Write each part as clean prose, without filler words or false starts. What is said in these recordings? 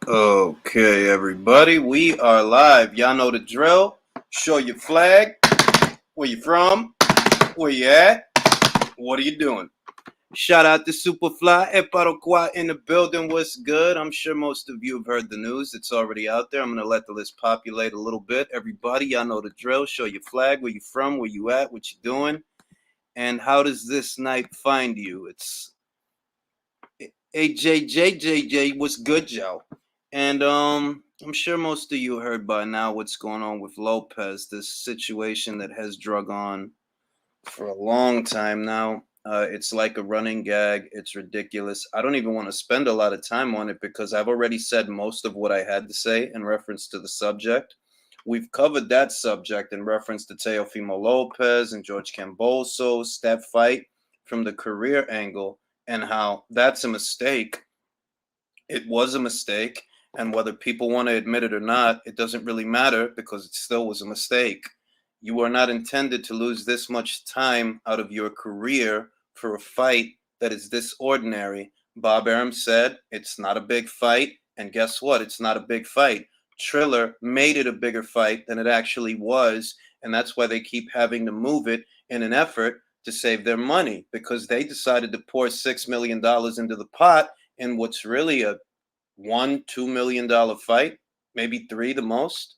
Okay, everybody, we are live. Y'all know the drill. Show your flag. Where you from? Where you at? What are you doing? Shout out to Superfly Eparoqua in the building. What's good? I'm sure most of you have heard the news. It's already out there. I'm going to let the list populate a little bit. Everybody, y'all know the drill. Show your flag. Where you from? Where you at? What you doing? And how does this night find you? It's AJJJJ. What's good, Joe? And I'm sure most of you heard by now what's going on with Lopez, this situation that has drug on for a long time now. It's like a running gag. It's ridiculous. I don't even want to spend a lot of time on it because I've already said most of what I had to say in reference to the subject. We've covered that subject in reference to Teofimo Lopez and George Kambosos, that fight from the career angle, and how that's a mistake. It was a mistake. And whether people want to admit it or not, it doesn't really matter because it still was a mistake. You are not intended to lose this much time out of your career for a fight that is this ordinary. Bob Arum said it's not a big fight. And guess what? It's not a big fight. Triller made it a bigger fight than it actually was. And that's why they keep having to move it in an effort to save their money because they decided to pour $6 million into the pot in what's really a $1-2 million fight, maybe three the most.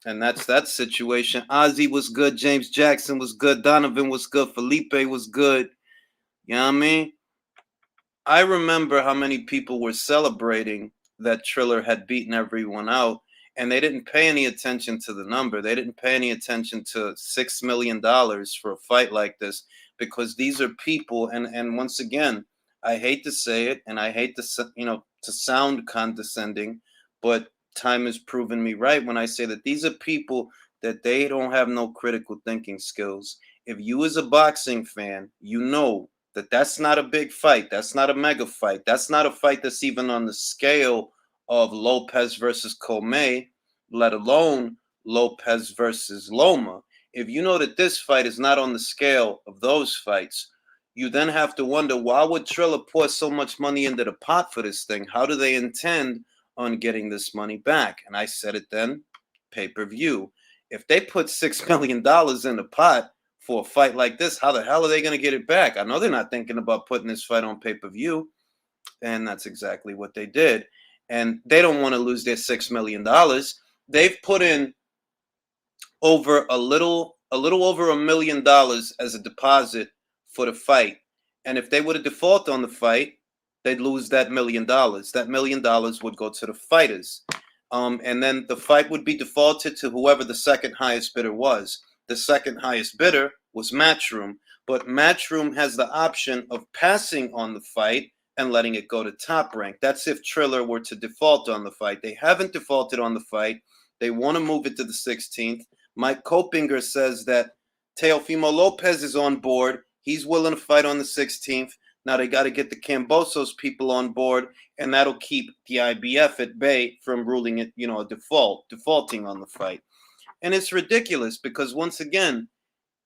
And that's that situation. Ozzy was good. James Jackson was good. Donovan was good. Felipe was good. You know what I mean? I remember how many people were celebrating that Triller had beaten everyone out, and they didn't pay any attention to the number. They didn't pay any attention to $6 million for a fight like this because these are people, and once again, I hate to say it, and I hate to sound condescending, but time has proven me right when I say that these are people that they don't have no critical thinking skills. If you as a boxing fan, you know that that's not a big fight. That's not a mega fight. That's not a fight that's even on the scale of Lopez versus Comey, let alone Lopez versus Loma. If you know that this fight is not on the scale of those fights, you then have to wonder why would Triller pour so much money into the pot for this thing? How do they intend on getting this money back? And I said it then, pay-per-view. If they put $6 million in the pot for a fight like this, how the hell are they going to get it back? I know they're not thinking about putting this fight on pay-per-view, and that's exactly what they did. And they don't want to lose their $6 million. They've put in over a little over $1 million as a deposit for the fight. And if they were to default on the fight, they'd lose that $1 million. That $1 million would go to the fighters. And then the fight would be defaulted to whoever the second highest bidder was. The second highest bidder was Matchroom, but Matchroom has the option of passing on the fight and letting it go to Top Rank. That's if Triller were to default on the fight. They haven't defaulted on the fight. They want to move it to the 16th. Mike Kopinger says that Teofimo Lopez is on board. He's willing to fight on the 16th. Now they got to get the Kambosos people on board, and that'll keep the IBF at bay from ruling it, a defaulting on the fight. And it's ridiculous because once again,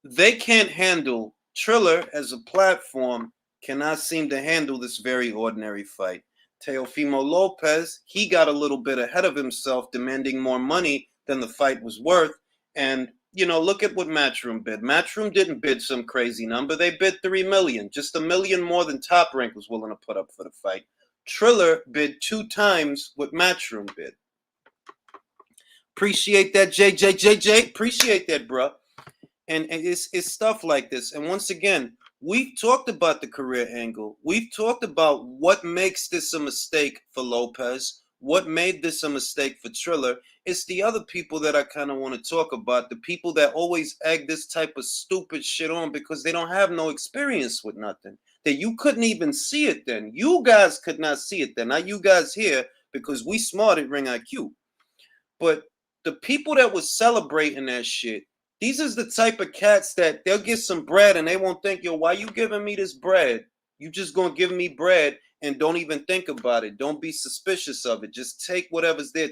they can't handle Triller as a platform cannot seem to handle this very ordinary fight. Teofimo Lopez, he got a little bit ahead of himself, demanding more money than the fight was worth. And, look at what Matchroom bid. Matchroom didn't bid some crazy number. They bid $3 million, just $1 million more than Top Rank was willing to put up for the fight. Triller bid 2 times what Matchroom bid. Appreciate that, JJJJ. Appreciate that, bro. And it's stuff like this. And once again, we've talked about the career angle. We've talked about what makes this a mistake for Lopez, what made this a mistake for Triller. It's the other people that I kind of want to talk about, the people that always egg this type of stupid shit on because they don't have no experience with nothing. That you couldn't even see it then. You guys could not see it then. Not you guys here because we smart at Ring IQ. But the people that was celebrating that shit, these is the type of cats that they'll get some bread and they won't think, yo, why you giving me this bread? You just gonna give me bread and don't even think about it. Don't be suspicious of it. Just take whatever's there,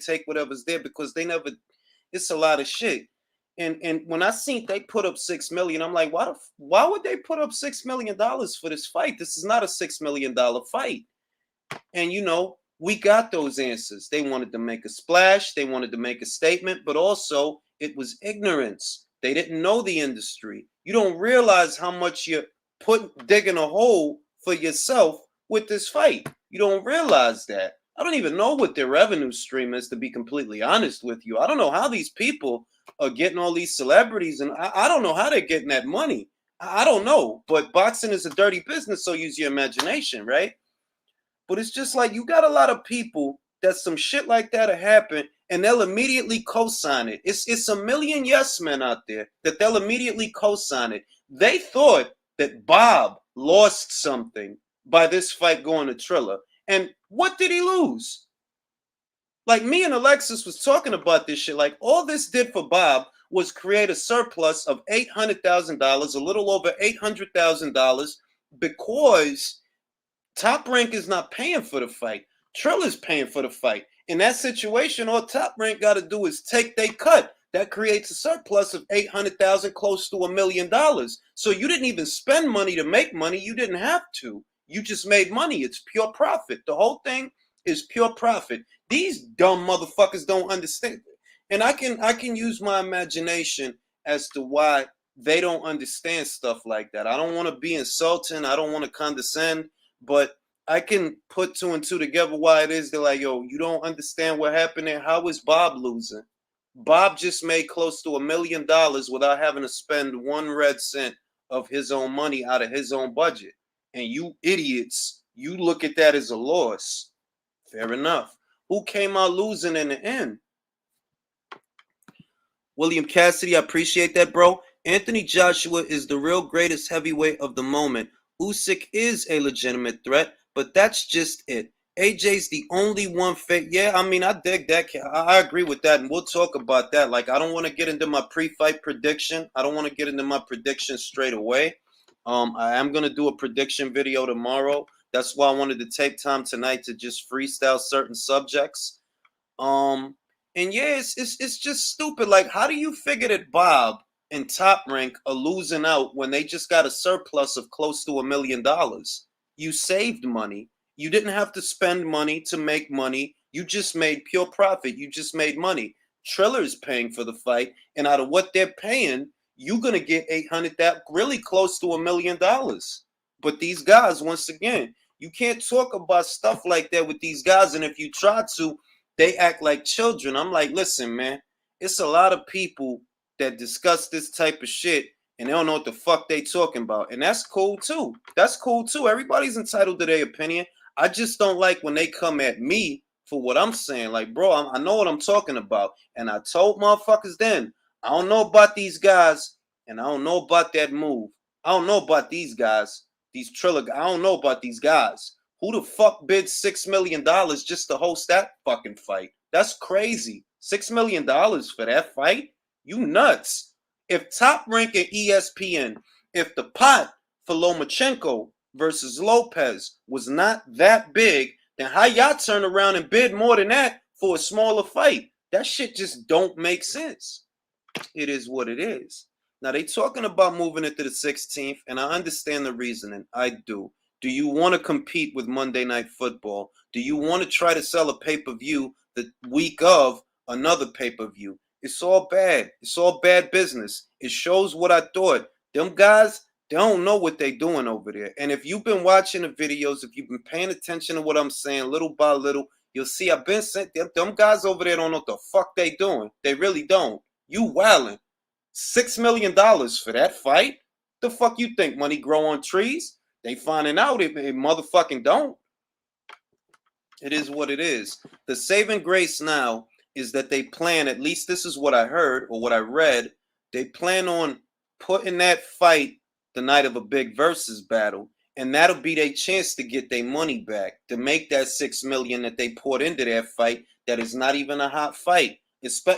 because they never, it's a lot of shit. And when I seen they put up $6 million, I'm like, why would they put up $6 million for this fight? This is not a $6 million fight. And We got those answers. They wanted to make a splash. They wanted to make a statement, but also it was ignorance. They didn't know the industry. You don't realize how much you're digging a hole for yourself with this fight. You don't realize that. I don't even know what their revenue stream is, to be completely honest with you. I don't know how these people are getting all these celebrities, and I don't know how they're getting that money. I don't know. But boxing is a dirty business, so use your imagination, right? But it's just like you got a lot of people that some shit like that'll happen and they'll immediately co-sign it. It's a million yes men out there that they'll immediately co-sign it. They thought that Bob lost something by this fight going to Triller. And what did he lose? Like, me and Alexis was talking about this shit. Like, all this did for Bob was create a surplus of $800,000, a little over $800,000, because Top Rank is not paying for the fight. Triller's paying for the fight. In that situation, all Top Rank got to do is take their cut. That creates a surplus of $800,000, close to $1 million. So you didn't even spend money to make money. You didn't have to. You just made money. It's pure profit. The whole thing is pure profit. These dumb motherfuckers don't understand. And I can use my imagination as to why they don't understand stuff like that. I don't want to be insulting. I don't want to condescend. But I can put two and two together why it is. They're like, yo, you don't understand what happened there. How is Bob losing? Bob just made close to $1 million without having to spend 1 red cent of his own money out of his own budget. And you idiots, you look at that as a loss. Fair enough. Who came out losing in the end? William Cassidy, I appreciate that, bro. Anthony Joshua is the real greatest heavyweight of the moment. Usyk is a legitimate threat, but that's just it. AJ's the only one fit. Yeah, I mean, I dig that. I agree with that, and we'll talk about that. Like, I don't want to get into my pre-fight prediction. I don't want to get into my prediction straight away. I am going to do a prediction video tomorrow. That's why I wanted to take time tonight to just freestyle certain subjects. And yeah, it's just stupid. Like, how do you figure that Bob and Top Rank are losing out when they just got a surplus of close to $1 million? You saved money. You didn't have to spend money to make money. You just made pure profit. You just made money. Triller's paying for the fight, and out of what they're paying, you're gonna get 800, that really close to $1 million. But these guys, once again, you can't talk about stuff like that with these guys, and if you try to, they act like children. I'm like, listen, man, it's a lot of people that discuss this type of shit and they don't know what the fuck they talking about. And that's cool too. That's cool too. Everybody's entitled to their opinion. I just don't like when they come at me for what I'm saying. Like, bro, I know what I'm talking about. And I told motherfuckers then, I don't know about these guys and I don't know about that move. I don't know about these guys, these Triller guys. I don't know about these guys. Who the fuck bid $6 million just to host that fucking fight? That's crazy. $6 million for that fight? You nuts. If Top Rank and ESPN, if the pot for Lomachenko versus Lopez was not that big, then how y'all turn around and bid more than that for a smaller fight? That shit just don't make sense. It is what it is. Now, they talking about moving it to the 16th, and I understand the reasoning. I do. Do you want to compete with Monday Night Football? Do you want to try to sell a pay-per-view the week of another pay-per-view? It's all bad. It's all bad business. It shows what I thought. Them guys, they don't know what they're doing over there. And if you've been watching the videos, if you've been paying attention to what I'm saying little by little, you'll see I've been saying them guys over there don't know what the fuck they doing. They really don't. You wildin'. $6 million for that fight? The fuck you think money grow on trees? They finding out it motherfucking don't. It is what it is. The saving grace now is that they plan, at least this is what I heard or what I read, they plan on putting that fight the night of a big versus battle, and that'll be their chance to get their money back, to make that $6 million that they poured into that fight that is not even a hot fight.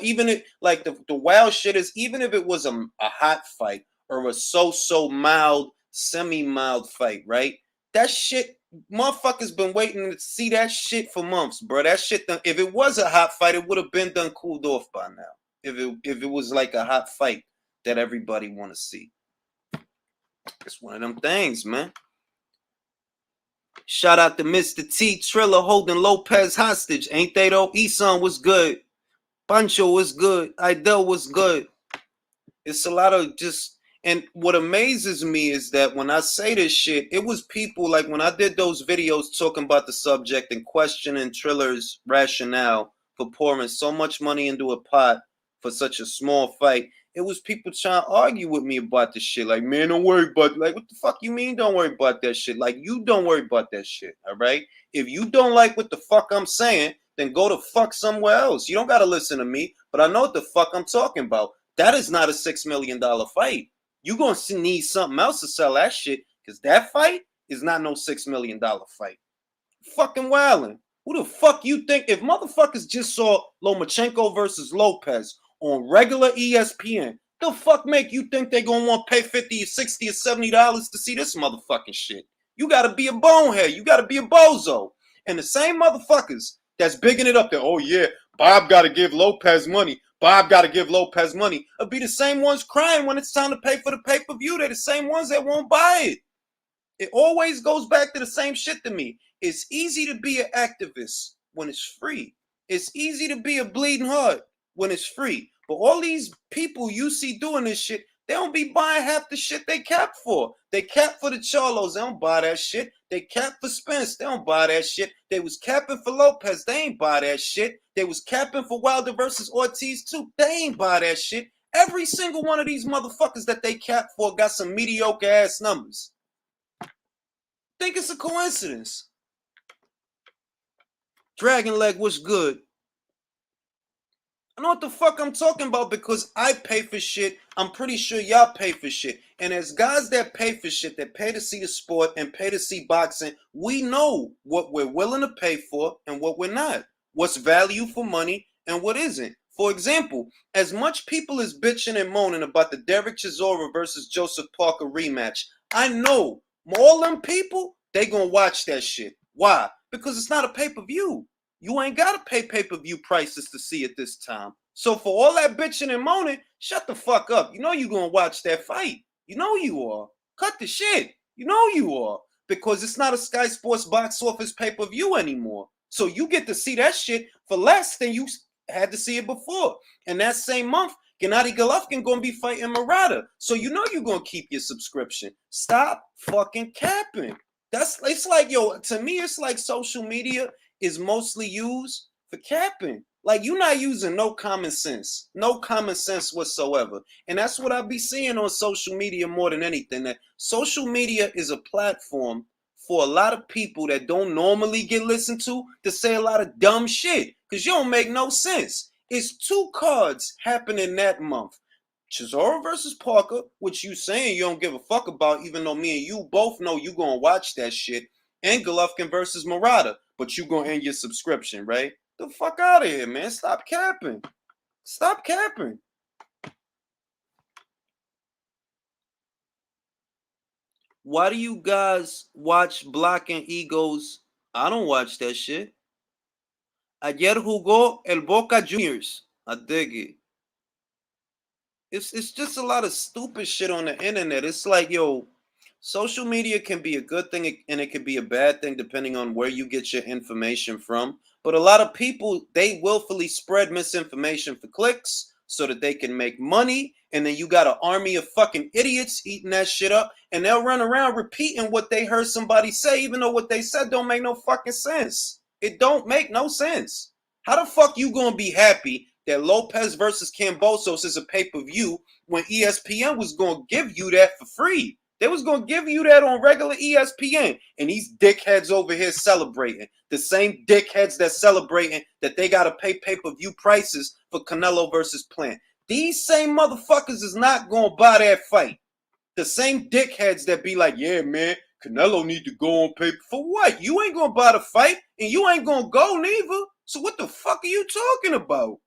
Even if, like, the wild shit is, even if it was a hot fight or a so mild, semi-mild fight, right? That shit, motherfuckers been waiting to see that shit for months, bro. That shit, if it was a hot fight, it would have been done cooled off by now. If it was like a hot fight that everybody want to see. It's one of them things, man. Shout out to Mr. T, Triller holding Lopez hostage. Ain't they though? Eson was good. Pancho was good. Idel was good. It's a lot of just, and what amazes me is that when I say this shit, it was people like when I did those videos talking about the subject and questioning Triller's rationale for pouring so much money into a pot for such a small fight. It was people trying to argue with me about this shit. Like, man, don't worry about it. Like, what the fuck you mean don't worry about that shit? Like, you don't worry about that shit, all right? If you don't like what the fuck I'm saying, then go to fuck somewhere else. You don't got to listen to me, but I know what the fuck I'm talking about. That is not a $6 million fight. You're going to need something else to sell that shit because that fight is not no $6 million fight. Fucking wildin'. Who the fuck you think? If motherfuckers just saw Lomachenko versus Lopez on regular ESPN, the fuck make you think they gonna want to pay $50 or $60 or $70 to see this motherfucking shit? You gotta be a bonehead. You gotta be a bozo. And the same motherfuckers that's bigging it up there, oh yeah, Bob gotta give Lopez money. Bob gotta give Lopez money. It'll be the same ones crying when it's time to pay for the pay-per-view. They're the same ones that won't buy it. It always goes back to the same shit to me. It's easy to be an activist when it's free. It's easy to be a bleeding heart when it's free. But all these people you see doing this shit, they don't be buying half the shit they cap for. They cap for the Charlos, they don't buy that shit. They cap for Spence, they don't buy that shit. They was capping for Lopez, they ain't buy that shit. They was capping for Wilder versus Ortiz too, they ain't buy that shit. Every single one of these motherfuckers that they cap for got some mediocre ass numbers. Think it's a coincidence. Dragon Leg was good. I know what the fuck I'm talking about because I pay for shit. I'm pretty sure y'all pay for shit. And as guys that pay for shit, that pay to see the sport and pay to see boxing, we know what we're willing to pay for and what we're not. What's value for money and what isn't. For example, as much people is bitching and moaning about the Derek Chisora versus Joseph Parker rematch, I know all them people, they gonna watch that shit. Why? Because it's not a pay-per-view. You ain't got to pay pay-per-view prices to see it this time. So for all that bitching and moaning, shut the fuck up. You know you going to watch that fight. You know you are. Cut the shit. You know you are. Because it's not a Sky Sports box office pay-per-view anymore. So you get to see that shit for less than you had to see it before. And that same month, Gennady Golovkin going to be fighting Murata. So you know you're going to keep your subscription. Stop fucking capping. It's like, yo, to me, it's like social media is mostly used for capping. Like, you're not using no common sense whatsoever. And that's what I be seeing on social media more than anything, that social media is a platform for a lot of people that don't normally get listened to say a lot of dumb shit because you don't make no sense. It's 2 cards happening that month. Chisora versus Parker, which you saying you don't give a fuck about, even though me and you both know you gonna watch that shit, and Golovkin versus Murata, but you gonna end your subscription, right? The fuck out of here, man. Stop capping. Stop capping. Why do you guys watch Black and Egos? I don't watch that shit. Ayer jugó el Boca Juniors. I dig it. It's just a lot of stupid shit on the internet. It's like, yo, social media can be a good thing and it can be a bad thing depending on where you get your information from. But a lot of people, they willfully spread misinformation for clicks so that they can make money. And then you got an army of fucking idiots eating that shit up. And they'll run around repeating what they heard somebody say, even though what they said don't make no fucking sense. It don't make no sense. How the fuck you gonna be happy that Lopez versus Kambosos is a pay-per-view when ESPN was going to give you that for free? They was going to give you that on regular ESPN. And these dickheads over here celebrating. The same dickheads that celebrating that they got to pay pay-per-view prices for Canelo versus Plant. These same motherfuckers is not going to buy that fight. The same dickheads that be like, yeah, man, Canelo need to go on paper. For what? You ain't going to buy the fight and you ain't going to go neither. So what the fuck are you talking about?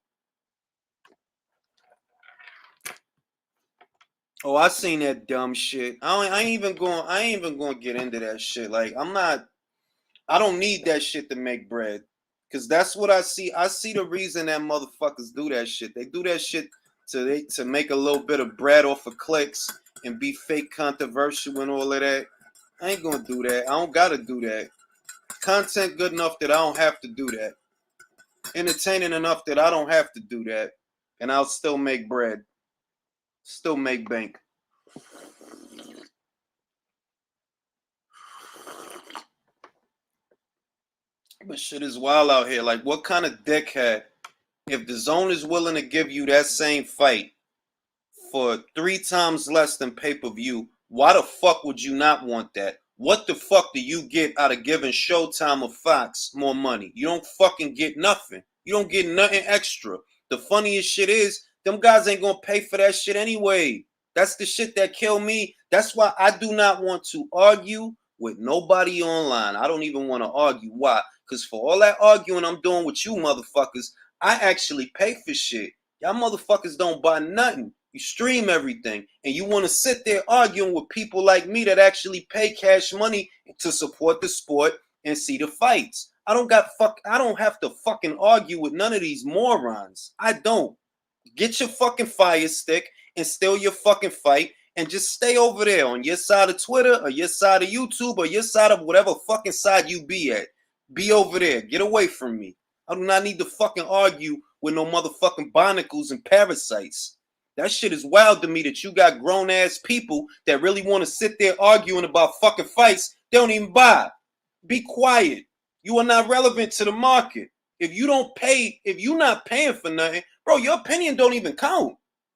Oh, I seen that dumb shit. I ain't even going to get into that shit. Like, I don't need that shit to make bread. Because that's what I see. I see the reason that motherfuckers do that shit. They do that shit to make a little bit of bread off of clicks and be fake controversial and all of that. I ain't gonna do that. I don't gotta do that. Content good enough that I don't have to do that. Entertaining enough that I don't have to do that. And I'll still make bread. Still make bank. But shit is wild out here. Like, what kind of dickhead, if the zone is willing to give you that same fight for 3 times less than pay-per-view, why the fuck would you not want that? What the fuck do you get out of giving Showtime or Fox more money? You don't fucking get nothing. You don't get nothing extra. The funniest shit is, them guys ain't gonna pay for that shit anyway. That's the shit that kill me. That's why I do not want to argue with nobody online. I don't even want to argue. Why? Because for all that arguing I'm doing with you motherfuckers, I actually pay for shit. Y'all motherfuckers don't buy nothing. You stream everything, and you want to sit there arguing with people like me that actually pay cash money to support the sport and see the fights. I don't have to fucking argue with none of these morons. I don't. Get your fucking fire stick and steal your fucking fight and just stay over there on your side of Twitter or your side of YouTube or your side of whatever fucking side you be at. Be over there. Get away from me. I do not need to fucking argue with no motherfucking barnacles and parasites. That shit is wild to me that you got grown ass people that really want to sit there arguing about fucking fights they don't even buy. Be quiet. You are not relevant to the market. If you don't pay, if you're not paying for nothing, bro, your opinion don't even count.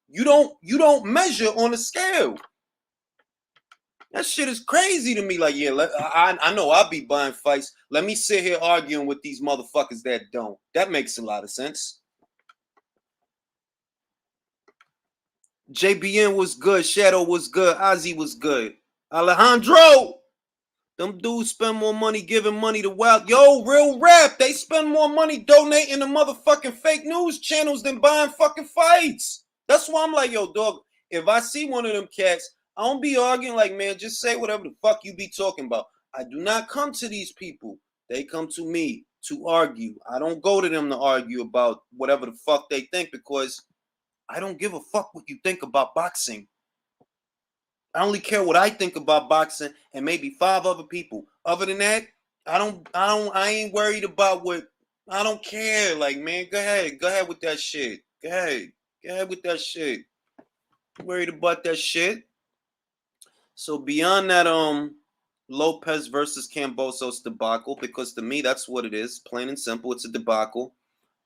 You don't measure on the scale. That shit is crazy to me. Like, yeah, I know I'll be buying fights. Let me sit here arguing with these motherfuckers that don't. That makes a lot of sense. JBN was good. Shadow was good. Ozzy was good. Alejandro! Them dudes spend more money giving money to wild. Yo, real rap. They spend more money donating to motherfucking fake news channels than buying fucking fights. That's why I'm like, yo, dog, if I see one of them cats, I don't be arguing like, man, just say whatever the fuck you be talking about. I do not come to these people. They come to me to argue. I don't go to them to argue about whatever the fuck they think because I don't give a fuck what you think about boxing. I only care what I think about boxing and maybe 5 other people. Other than that, I ain't worried about what, I don't care. Like, man, go ahead with that shit. Go ahead with that shit. I'm worried about that shit. So beyond that, Lopez versus Kambosos debacle, because to me that's what it is, plain and simple. It's a debacle.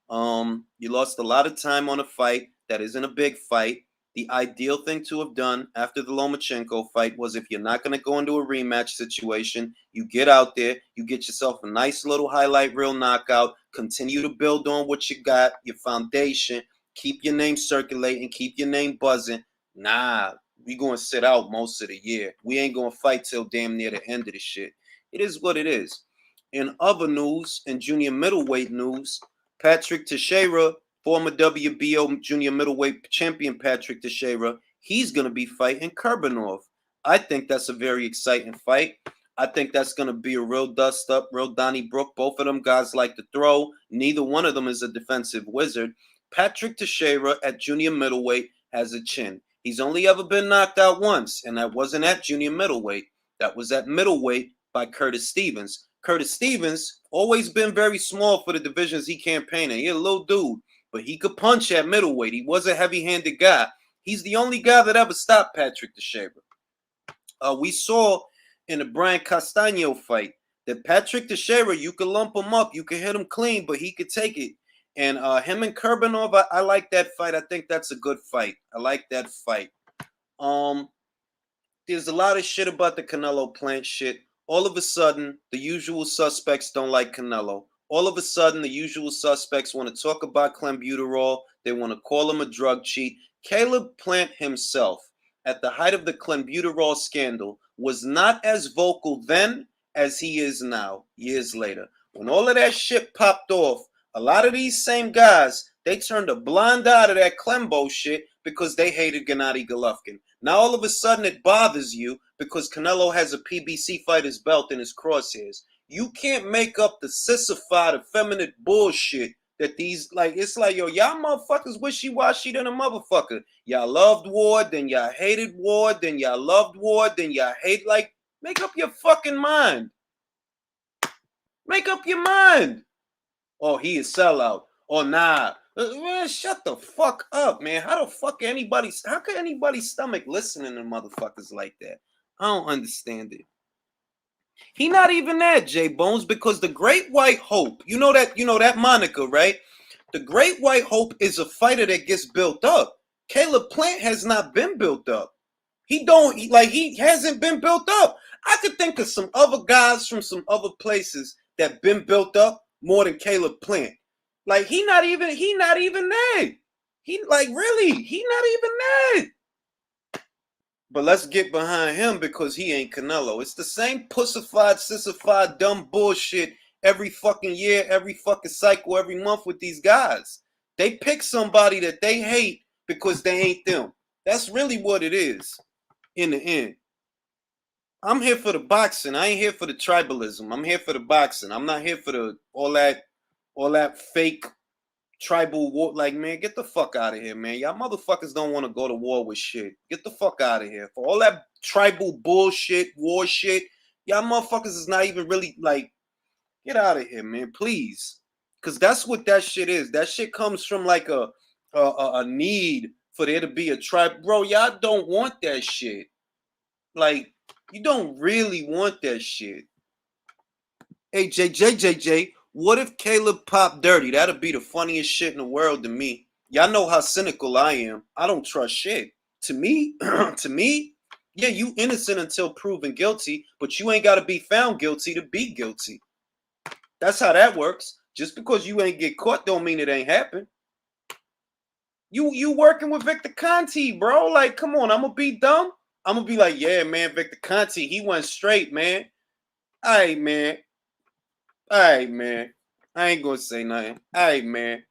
You lost a lot of time on a fight that isn't a big fight. The ideal thing to have done after the Lomachenko fight was, if you're not going to go into a rematch situation, you get out there, you get yourself a nice little highlight reel knockout, continue to build on what you got, your foundation, keep your name circulating, keep your name buzzing. Nah, we going to sit out most of the year. We ain't going to fight till damn near the end of the shit. It is what it is. In other news, in junior middleweight news, Patrick Teixeira, former WBO junior middleweight champion Patrick Teixeira, he's going to be fighting Kurbanov. I think that's a very exciting fight. I think that's going to be a real dust-up, real Donnybrook. Both of them guys like to throw. Neither one of them is a defensive wizard. Patrick Teixeira at junior middleweight has a chin. He's only ever been knocked out once, and that wasn't at junior middleweight. That was at middleweight by Curtis Stevens. Curtis Stevens always been very small for the divisions he campaigned in. He's a little dude, but he could punch at middleweight. He was a heavy-handed guy. He's the only guy that ever stopped Patrick Teixeira. We saw in the Brian Castaño fight that Patrick Teixeira, you could lump him up, you could hit him clean, but he could take it. And him and Kurbanov, I like that fight. I think that's a good fight. I like that fight. There's a lot of shit about the Canelo plant shit. All of a sudden, the usual suspects don't like Canelo. All of a sudden, the usual suspects want to talk about clenbuterol. They want to call him a drug cheat. Caleb Plant himself, at the height of the clenbuterol scandal, was not as vocal then as he is now, years later. When all of that shit popped off, a lot of these same guys, they turned a blind eye to that Clembo shit because they hated Gennady Golovkin. Now all of a sudden it bothers you because Canelo has a PBC fighter's belt in his crosshairs. You can't make up the sissified, effeminate bullshit that these, like, it's like, yo, y'all motherfuckers wishy-washy than a motherfucker. Y'all loved Ward, then y'all hated Ward, then y'all loved Ward, then y'all hate, like, Make up your fucking mind. Make up your mind. Oh, he is sellout. Oh, nah. Man, shut the fuck up, man. How can anybody's stomach listening to motherfuckers like that? I don't understand it. He not even that, J Bones, because the Great White Hope, you know that moniker, right? The Great White Hope is a fighter that gets built up. Caleb Plant has not been built up. He hasn't been built up. I could think of some other guys from some other places that been built up more than Caleb Plant. Like he not even that. He not even that. But let's get behind him because he ain't Canelo. It's the same pussified, sissified, dumb bullshit every fucking year, every fucking cycle, every month with these guys. They pick somebody that they hate because they ain't them. That's really what it is in the end. I'm here for the boxing. I ain't here for the tribalism. I'm here for the boxing. I'm not here for all that fake tribal war. Like, man, get the fuck out of here, man. Y'all motherfuckers don't want to go to war with shit. Get the fuck out of here. For all that tribal bullshit, war shit, y'all motherfuckers is not even really like, get out of here, man, please. Because that's what that shit is. That shit comes from like a need for there to be a tribe. Bro, y'all don't want that shit. Like, you don't really want that shit. Hey, JJ, what if Caleb popped dirty? That'd be the funniest shit in the world to me. Y'all know how cynical I am. I don't trust shit. To me, yeah, you innocent until proven guilty, but you ain't got to be found guilty to be guilty. That's how that works. Just because you ain't get caught don't mean it ain't happened. You working with Victor Conte, bro. Like, come on, I'm going to be dumb. I'm going to be like, yeah, man, Victor Conte, he went straight, man. All right, man. I ain't gonna say nothing. Man.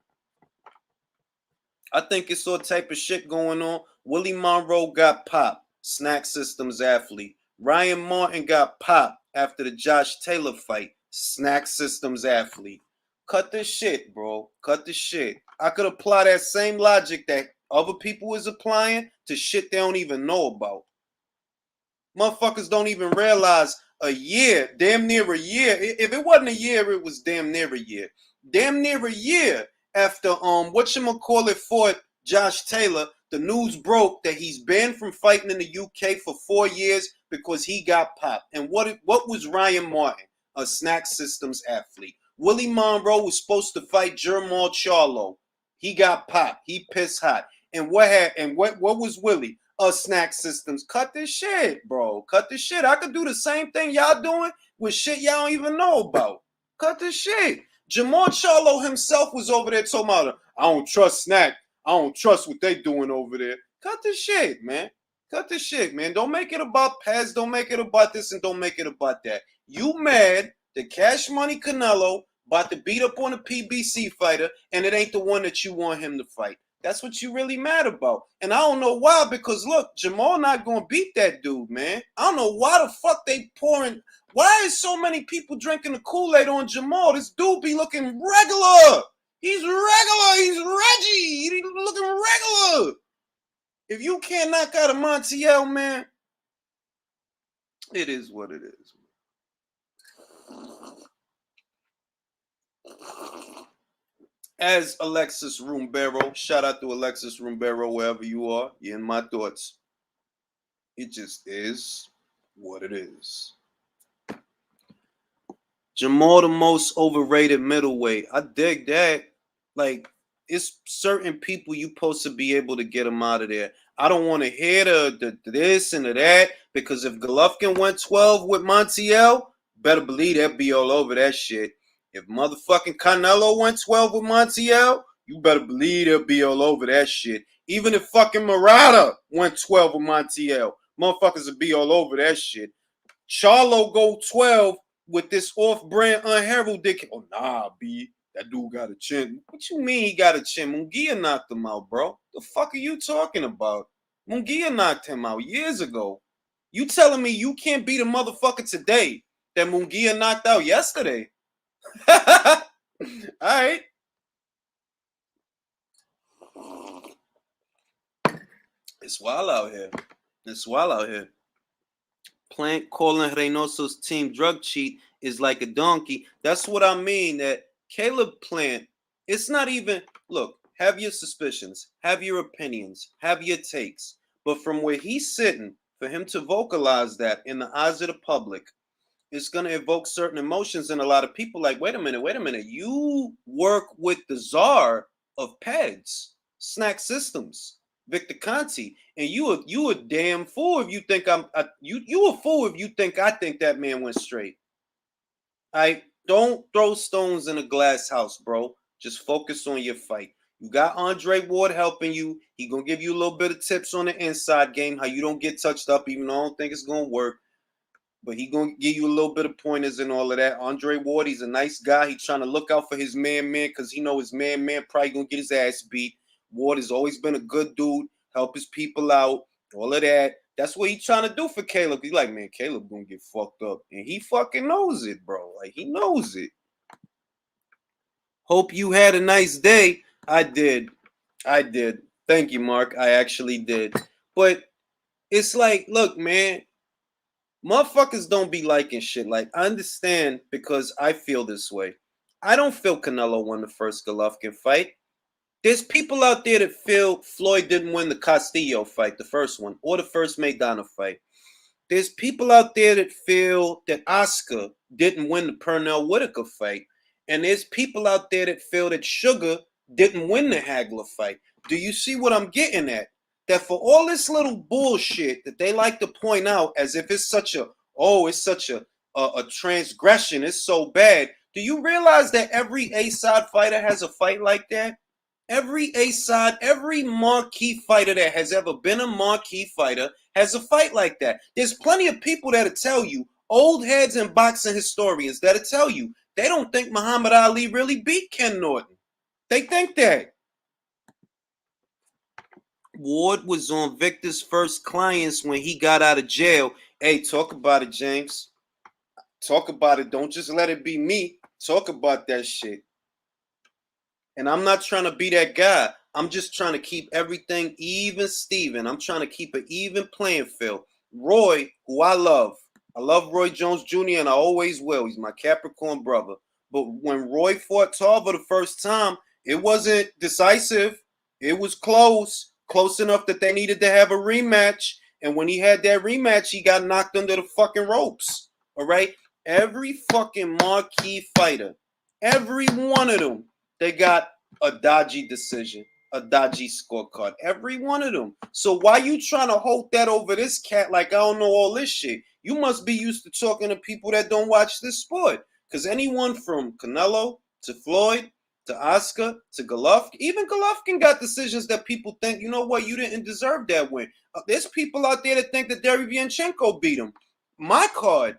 I think it's all type of shit going on. Willie Monroe got popped. Snack Systems athlete. Ryan Martin got popped after the Josh Taylor fight. Snack Systems athlete. Cut this shit, bro. Cut the shit. I could apply that same logic that other people is applying to shit they don't even know about. Motherfuckers don't even realize a year, damn near a year. If it wasn't a year, it was damn near a year. Damn near a year after whatchamacallit fought Josh Taylor, the news broke that he's banned from fighting in the UK for 4 years because he got popped. And what was Ryan Martin? A Snack Systems athlete. Willie Monroe was supposed to fight Jermall Charlo. He got popped. He pissed hot. And what was Willie? Snack Systems. Cut this shit, bro. Cut this shit. I could do the same thing y'all doing with shit y'all don't even know about. Cut this shit. Jermall Charlo himself was over there talking about, I don't trust Snack. I don't trust what they doing over there. Cut this shit, man. Cut this shit, man. Don't make it about Paz. Don't make it about this and don't make it about that. You mad that Cash Money Canelo about to beat up on a PBC fighter and it ain't the one that you want him to fight. That's what you really mad about. And I don't know why, because look, Jamal not going to beat that dude, man. I don't know why the fuck they pouring. Why is so many people drinking the Kool-Aid on Jamal? This dude be looking regular. He's regular. He's Reggie. He's looking regular. If you can't knock out a Montiel, man, it is what it is. As Alexis Rumbero, shout out to Alexis Rumbero, wherever you are, you're in my thoughts. It just is what it is. Jamal, the most overrated middleweight. I dig that. Like, it's certain people you supposed to be able to get them out of there. I don't want to hear the this and the that, because if Golovkin went 12 with Montiel, better believe they'll be all over that shit. If motherfucking Canelo went 12 with Montiel, you better believe they'll be all over that shit. Even if fucking Murata went 12 with Montiel, motherfuckers will be all over that shit. Charlo go 12 with this off-brand unheralded. Oh, nah, B. That dude got a chin. What you mean he got a chin? Munguia knocked him out, bro. The fuck are you talking about? Munguia knocked him out years ago. You telling me you can't beat a motherfucker today that Munguia knocked out yesterday? All right. It's wild out here. It's wild out here. Plant calling Reynoso's team drug cheat is like a donkey. That's what I mean. That Caleb Plant, it's not even, look, have your suspicions, have your opinions, have your takes. But from where he's sitting, for him to vocalize that in the eyes of the public, it's going to evoke certain emotions in a lot of people. Like, wait a minute. You work with the czar of PEDs, snack systems, Victor Conti, and you a damn fool if you think you a fool if you think I think that man went straight. Don't throw stones in a glass house, bro. Just focus on your fight. You got Andre Ward helping you. He gonna give you a little bit of tips on the inside game, how you don't get touched up, even though I don't think it's gonna work. But he gonna give you a little bit of pointers and all of that. Andre Ward, he's a nice guy. He's trying to look out for his man, because he know his man probably gonna get his ass beat. Ward has always been a good dude, help his people out, all of that. That's what he's trying to do for Caleb. He's like, man, Caleb gonna get fucked up. And he fucking knows it, bro. Like, he knows it. Hope you had a nice day. I did. Thank you, Mark. I actually did. But it's like, look, man, motherfuckers don't be liking shit. Like, I understand because I feel this way. I don't feel Canelo won the first Golovkin fight. There's people out there that feel Floyd didn't win the Castillo fight, the first one, or the first Maidana fight. There's people out there that feel that Oscar didn't win the Pernell Whitaker fight. And there's people out there that feel that Sugar didn't win the Hagler fight. Do you see what I'm getting at? That for all this little bullshit that they like to point out as if it's such a transgression, it's so bad. Do you realize that every A-side fighter has a fight like that? Every A-side, every marquee fighter that has ever been a marquee fighter has a fight like that. There's plenty of people that'll tell you, old heads and boxing historians that'll tell you, they don't think Muhammad Ali really beat Ken Norton. They think that. Ward was on Victor's first clients when he got out of jail. Hey, talk about it, James. Talk about it. Don't just let it be me. Talk about that shit. And I'm not trying to be that guy. I'm just trying to keep everything even, Steven. I'm trying to keep an even playing field. Roy, who I love Roy Jones Jr. and I always will. He's my Capricorn brother. But when Roy fought Tarver the first time, it wasn't decisive. It was close enough that they needed to have a rematch. And when he had that rematch, he got knocked under the fucking ropes. All right? Every fucking marquee fighter, every one of them, they got a dodgy decision, a dodgy scorecard. Every one of them. So why you trying to hold that over this cat like I don't know all this shit? You must be used to talking to people that don't watch this sport. Because anyone from Canelo to Floyd to Oscar to Golovkin, even Golovkin got decisions that people think, you know what, you didn't deserve that win. There's people out there that think that Derevyanchenko beat him. My card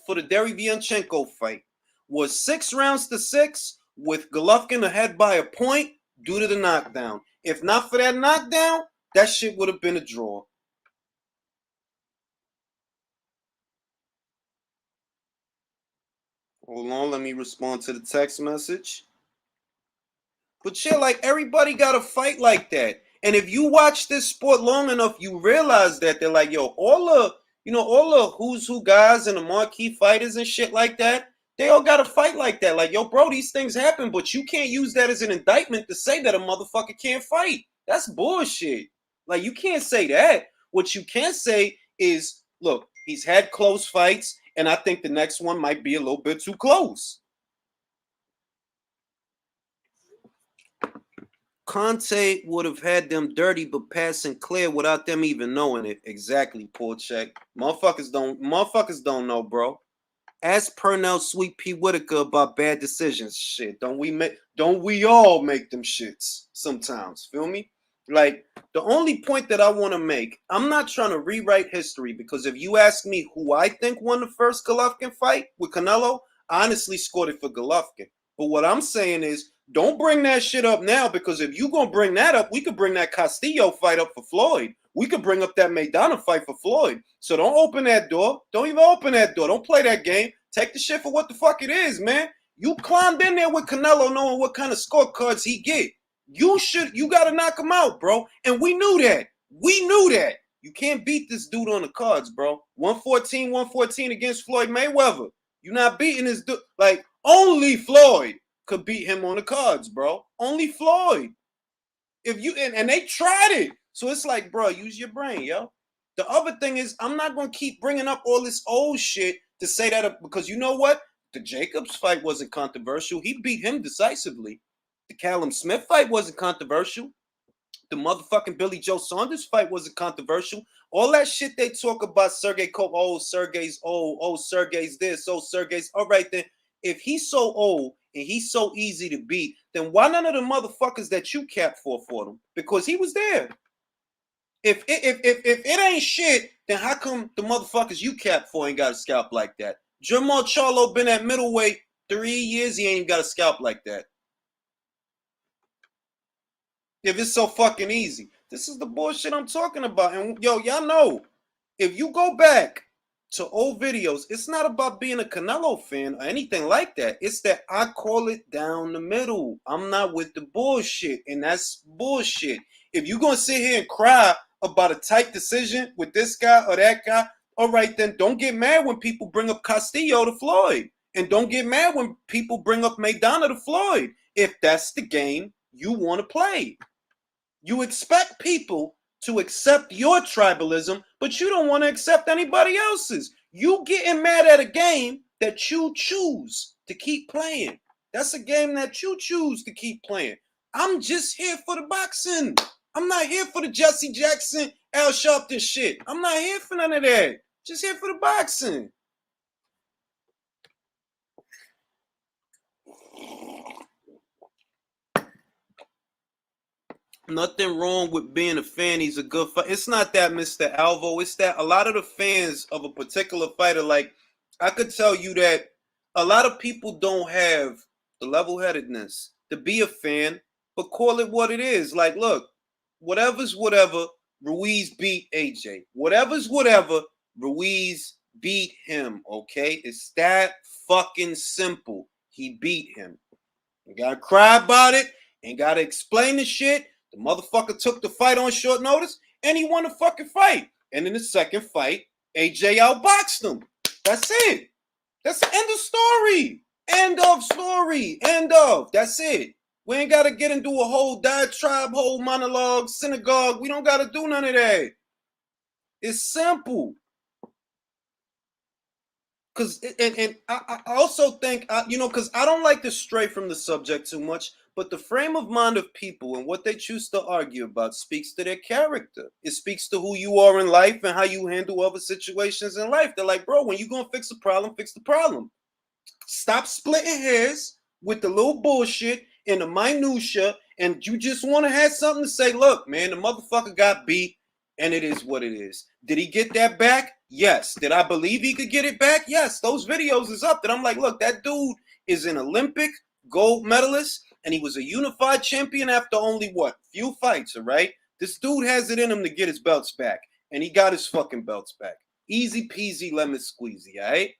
for the Derevyanchenko fight was 6 rounds to 6 with Golovkin ahead by a point due to the knockdown. If not for that knockdown, that shit would have been a draw. Hold on, let me respond to the text message. But yeah, like everybody got a fight like that. And if you watch this sport long enough, you realize that they're like, yo, all the who's who guys and the marquee fighters and shit like that, they all got a fight like that. Like, yo, bro, these things happen, but you can't use that as an indictment to say that a motherfucker can't fight. That's bullshit. Like, you can't say that. What you can say is, look, he's had close fights, and I think the next one might be a little bit too close. Conte would have had them dirty but passing clear without them even knowing it. Exactly, Paul Check. Motherfuckers don't know, bro. Ask Pernell Sweet P. Whitaker about bad decisions. Shit, don't we all make them shits sometimes? Feel me? Like, the only point that I want to make, I'm not trying to rewrite history, because if you ask me who I think won the first Golovkin fight with Canelo, I honestly scored it for Golovkin. But what I'm saying is, don't bring that shit up now, because if you gonna bring that up, we could bring that Castillo fight up for Floyd. We could bring up that Maidana fight for Floyd. So don't open that door. Don't even open that door. Don't play that game. Take the shit for what the fuck it is, man. You climbed in there with Canelo knowing what kind of scorecards he get. You gotta knock him out, bro. And we knew that. We knew that. You can't beat this dude on the cards, bro. 114 against Floyd Mayweather. You're not beating this dude. Like, only Floyd could beat him on the cards, bro. Only Floyd. If you and they tried it. So it's like, bro, use your brain, yo. The other thing is, I'm not gonna keep bringing up all this old shit to say that because you know what? The Jacobs fight wasn't controversial. He beat him decisively. The Callum Smith fight wasn't controversial. The motherfucking Billy Joe Saunders fight wasn't controversial. All that shit they talk about Sergey Sergey's old, Sergey's this, Sergey's all right then. If he's so old and he's so easy to beat, then why none of the motherfuckers that you capped for them? Because he was there. If it ain't shit, then how come the motherfuckers you capped for ain't got a scalp like that? Jermall Charlo been at middleweight 3 years, he ain't even got a scalp like that. If it's so fucking easy. This is the bullshit I'm talking about. And yo, y'all know, if you go back to old videos, it's not about being a Canelo fan or anything like that. It's that I call it down the middle. I'm not with the bullshit, and that's bullshit. If you're going to sit here and cry about a tight decision with this guy or that guy, all right, then don't get mad when people bring up Castillo to Floyd. And don't get mad when people bring up Maidana to Floyd. If that's the game you want to play. You expect people to accept your tribalism, but you don't want to accept anybody else's. You getting mad at a game that you choose to keep playing. That's a game that you choose to keep playing. I'm just here for the boxing. I'm not here for the Jesse Jackson, Al Sharpton shit. I'm not here for none of that. Just here for the boxing. Nothing wrong with being a fan. He's a good fighter. It's not that, Mr. Alvo. It's that a lot of the fans of a particular fighter, like, I could tell you that a lot of people don't have the level-headedness to be a fan, but call it what it is. Like, look, whatever's whatever, Ruiz beat AJ. Whatever's whatever, Ruiz beat him, okay? It's that fucking simple. He beat him. You gotta cry about it, ain't gotta explain the shit. The motherfucker took the fight on short notice, and he won the fucking fight. And in the second fight, AJ outboxed him. That's it. That's the end of story. End of story. End of. That's it. We ain't got to get into a whole diatribe, whole monologue, synagogue. We don't got to do none of that. It's simple. Because and I also think, because I don't like to stray from the subject too much, but the frame of mind of people and what they choose to argue about speaks to their character. It speaks to who you are in life and how you handle other situations in life. They're like, bro, when you going to fix a problem, fix the problem. Stop splitting hairs with the little bullshit and the minutia, and you just want to have something to say, look, man, the motherfucker got beat, and it is what it is. Did he get that back? Yes. Did I believe he could get it back? Yes. Those videos is up that I'm like, look, that dude is an Olympic gold medalist, and he was a unified champion after only, few fights, all right? This dude has it in him to get his belts back, and he got his fucking belts back. Easy peasy lemon squeezy, all right?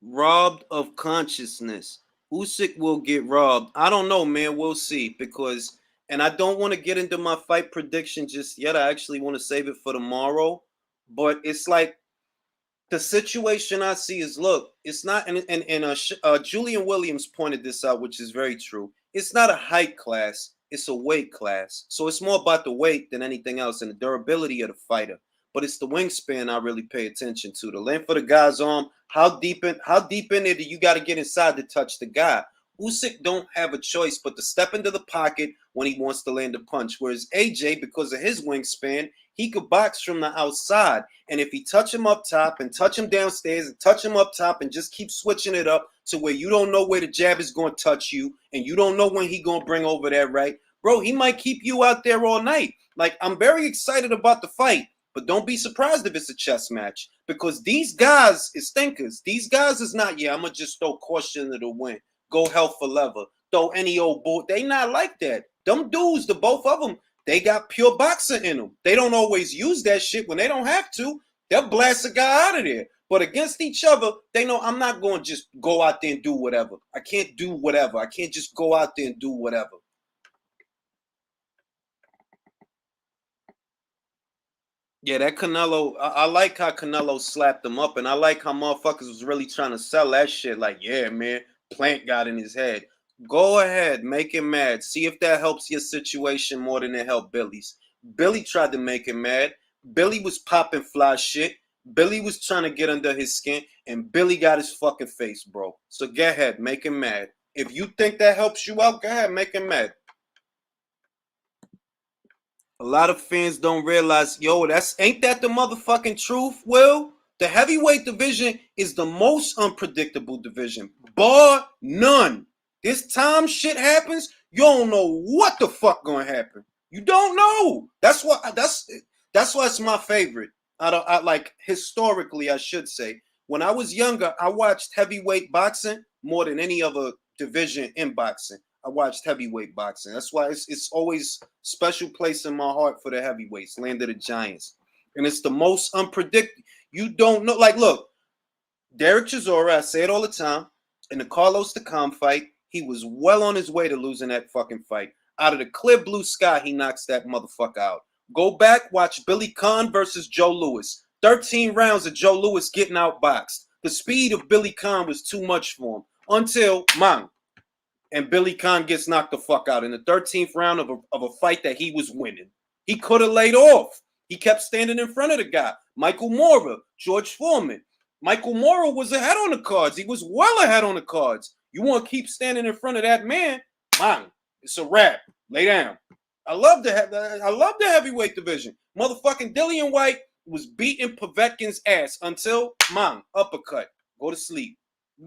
Robbed of consciousness. Usyk will get robbed. I don't know, man. We'll see. Because, and I don't want to get into my fight prediction just yet. I actually want to save it for tomorrow. But it's like the situation I see is, look, it's not, and Julian Williams pointed this out, which is very true. It's not a height class. It's a weight class. So it's more about the weight than anything else and the durability of the fighter. But it's the wingspan I really pay attention to. The length of the guy's arm, how deep in there do you got to get inside to touch the guy? Usyk don't have a choice but to step into the pocket when he wants to land a punch. Whereas AJ, because of his wingspan, he could box from the outside. And if he touch him up top and touch him downstairs and touch him up top and just keep switching it up to where you don't know where the jab is going to touch you and you don't know when he going to bring over that right, bro, he might keep you out there all night. Like, I'm very excited about the fight. But don't be surprised if it's a chess match because these guys is thinkers. These guys is not, I'm going to just throw caution to the wind. Go hell for leather. Throw any old bull. They not like that. Them dudes, the both of them, they got pure boxing in them. They don't always use that shit when they don't have to. They'll blast a guy out of there. But against each other, they know I'm not going to just go out there and do whatever. I can't do whatever. I can't just go out there and do whatever. Yeah, that Canelo, I like how Canelo slapped him up, and I like how motherfuckers was really trying to sell that shit. Like, yeah, man, Plant got in his head. Go ahead, make him mad. See if that helps your situation more than it helped Billy's. Billy tried to make him mad. Billy was popping fly shit. Billy was trying to get under his skin, and Billy got his fucking face, bro. So go ahead, make him mad. If you think that helps you out, go ahead, make him mad. A lot of fans don't realize, yo, ain't that the motherfucking truth, Will? The heavyweight division is the most unpredictable division, bar none. This time shit happens, you don't know what the fuck gonna happen. You don't know. That's why it's my favorite. I like historically, I should say. When I was younger, I watched heavyweight boxing more than any other division in boxing. I watched heavyweight boxing. That's why it's always special place in my heart for the heavyweights, Land of the Giants. And it's the most unpredictable. You don't know. Like, look, Derek Chisora, I say it all the time, in the Carlos Takam fight, he was well on his way to losing that fucking fight. Out of the clear blue sky, he knocks that motherfucker out. Go back, watch Billy Conn versus Joe Louis. 13 rounds of Joe Louis getting outboxed. The speed of Billy Conn was too much for him. Until, man, and Billy Conn gets knocked the fuck out in the 13th round of a fight that he was winning. He could have laid off. He kept standing in front of the guy. Michael Moorer, George Foreman. Michael Moorer was ahead on the cards. He was well ahead on the cards. You want to keep standing in front of that man? Man, it's a wrap. Lay down. I love the heavyweight division. Motherfucking Dillian White was beating Povetkin's ass until, man, uppercut. Go to sleep.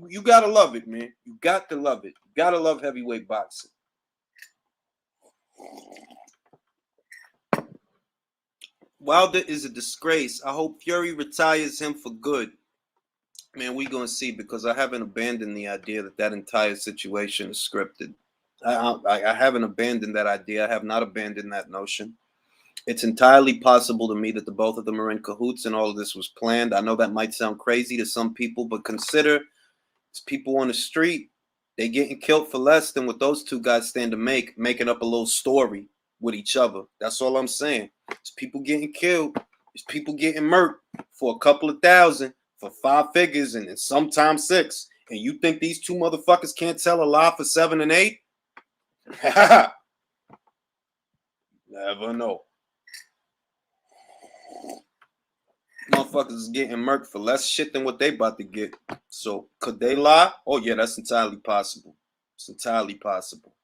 You gotta love it, man. You got to love it. You gotta love heavyweight boxing. Wilder is a disgrace. I hope Fury retires him for good. Man, we gonna see, because I haven't abandoned the idea that entire situation is scripted. I haven't abandoned that idea. I have not abandoned that notion. It's entirely possible to me that the both of them are in cahoots and all of this was planned. I know that might sound crazy to some people, but consider it's people on the street. They getting killed for less than what those two guys stand to making up a little story with each other. That's all I'm saying. It's people getting killed. It's people getting murked for a couple of thousand, for 5 figures, and sometimes 6. And you think these two motherfuckers can't tell a lie for 7 and 8? Never know. Motherfuckers is getting murked for less shit than what they about to get. So could they lie? Oh yeah, that's entirely possible. It's entirely possible.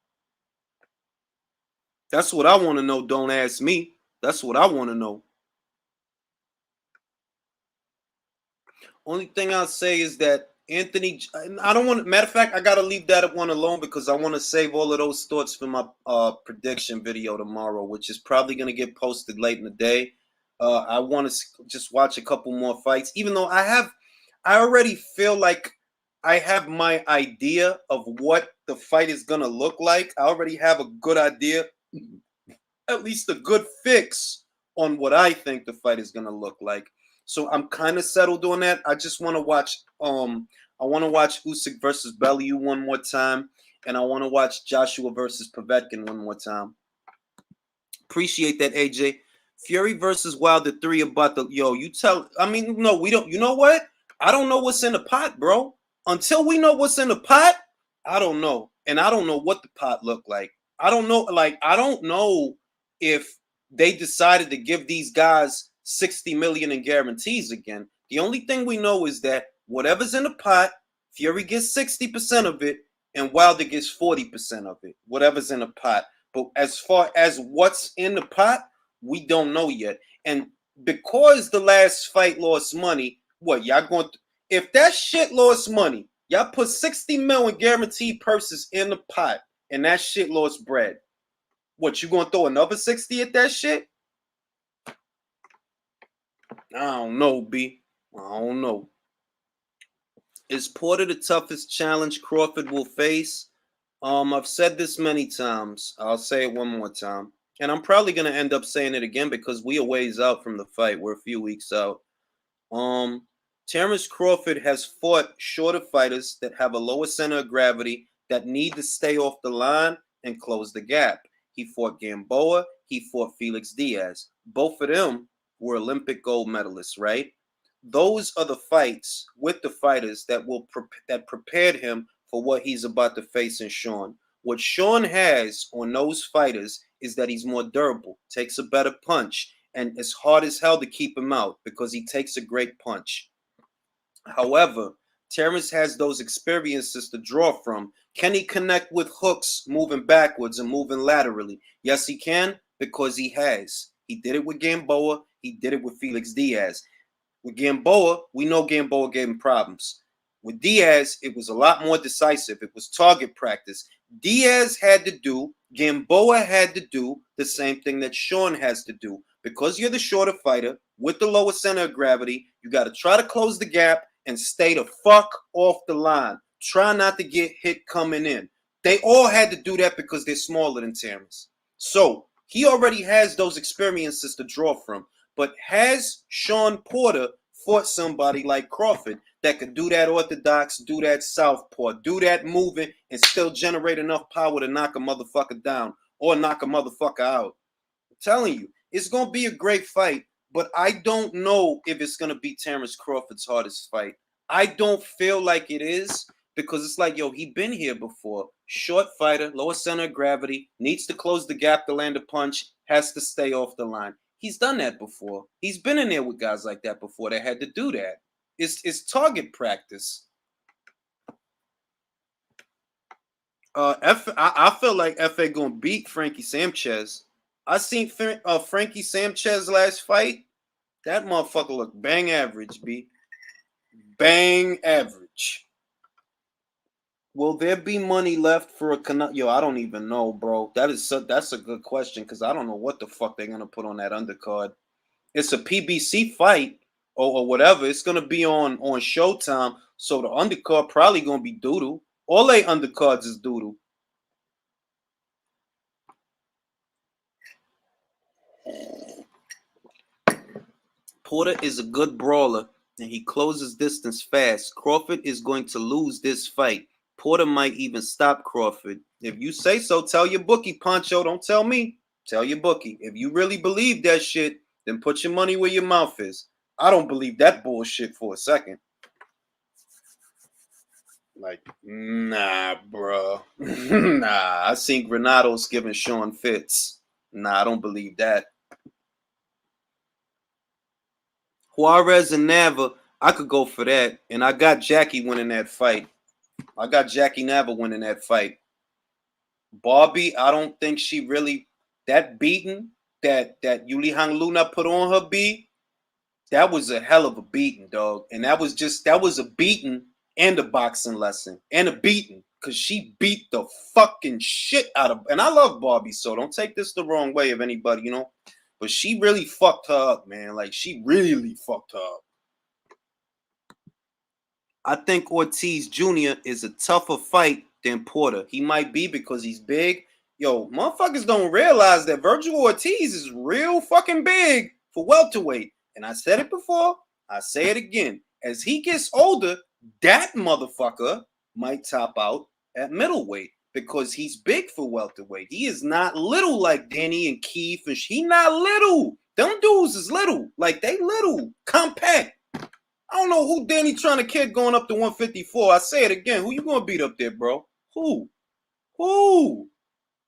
That's what I want to know. Don't ask me. That's what I want to know. Only thing I'll say is that Anthony, I don't want. Matter of fact, I gotta leave that one alone because I want to save all of those thoughts for my prediction video tomorrow, which is probably gonna get posted late in the day. I want to just watch a couple more fights, even though I already feel like I have my idea of what the fight is gonna look like. I already have a good idea, at least a good fix on what I think the fight is gonna look like. So I'm kind of settled on that. I just want to watch. I want to watch Usyk versus Bellew one more time, and I want to watch Joshua versus Povetkin one more time. Appreciate that, AJ. Fury versus Wilder 3 about the you tell. I mean, no, we don't. You know what? I don't know what's in the pot, bro. Until we know what's in the pot, I don't know, and I don't know what the pot looked like. I don't know. Like, I don't know if they decided to give these guys 60 million in guarantees again. The only thing we know is that whatever's in the pot, Fury gets 60% of it, and Wilder gets 40% of it. Whatever's in the pot. But as far as what's in the pot, we don't know yet. And because the last fight lost money, what y'all going to, if that shit lost money, y'all put 60 mil in guaranteed purses in the pot, and that shit lost bread. What, you gonna throw another 60 at that shit? I don't know, B. I don't know. Is Porter the toughest challenge Crawford will face? I've said this many times. I'll say it one more time. And I'm probably gonna end up saying it again because we are ways out from the fight. We're a few weeks out. Terrence Crawford has fought shorter fighters that have a lower center of gravity that need to stay off the line and close the gap. He fought Gamboa. He fought Felix Diaz. Both of them were Olympic gold medalists, right? Those are the fights with the fighters that that prepared him for what he's about to face in Sean. What Sean has on those fighters is that he's more durable, takes a better punch, and it's hard as hell to keep him out because he takes a great punch. However, Terrence has those experiences to draw from. Can he connect with hooks moving backwards and moving laterally? Yes, he can, because he has. He did it with Gamboa. He did it with Felix Diaz. With Gamboa, we know Gamboa gave him problems. With Diaz, it was a lot more decisive. It was target practice. Diaz had to do, Gamboa had to do the same thing that Sean has to do. Because you're the shorter fighter with the lower center of gravity, you got to try to close the gap and stay the fuck off the line. Try not to get hit coming in. They all had to do that because they're smaller than Terrence. So he already has those experiences to draw from. But has Sean Porter fought somebody like Crawford that could do that orthodox, do that southpaw, do that moving, and still generate enough power to knock a motherfucker down or knock a motherfucker out? I'm telling you, it's going to be a great fight, but I don't know if it's going to be Terrence Crawford's hardest fight. I don't feel like it is because it's like, yo, he been here before. Short fighter, lower center of gravity, needs to close the gap to land a punch, has to stay off the line. He's done that before. He's been in there with guys like that before that had to do that. It's target practice. I feel like FA gonna beat Frankie Sanchez. I seen Frankie Sanchez last fight. That motherfucker looked bang average, B. Bang average. Will there be money left for a Canelo? Yo, I don't even know, bro. That's a good question because I don't know what the fuck they're gonna put on that undercard. It's a PBC fight or whatever. It's gonna be on Showtime, so the undercard probably gonna be doodle. All they undercards is doodle. Porter is a good brawler and he closes distance fast. Crawford is going to lose this fight. Porter might even stop Crawford. If you say so, tell your bookie, Pancho. Don't tell me. Tell your bookie. If you really believe that shit, then put your money where your mouth is. I don't believe that bullshit for a second. Like, nah, bro. Nah, I seen Granados giving Sean fits. Nah, I don't believe that. Juarez and Nava, I could go for that. And I got Jackie winning that fight. I got Jackie Nava winning that fight. Barbie, I don't think she really, that beating that Yuli Hang Luna put on her, B, that was a hell of a beating, dog. And that was a beating and a boxing lesson. And a beating. Because she beat the fucking shit out of, and I love Barbie, so don't take this the wrong way of anybody, you know. But she really fucked her up, man. Like, she really fucked her up. I think Ortiz Jr. is a tougher fight than Porter. He might be because he's big. Yo, motherfuckers don't realize that Virgil Ortiz is real fucking big for welterweight. And I said it before, I say it again. As he gets older, that motherfucker might top out at middleweight because he's big for welterweight. He is not little like Danny and Keith. And he not little. Them dudes is little. Like, they little. Compact. I don't know who Danny trying to kid going up to 154. I say it again. Who you going to beat up there, bro? Who?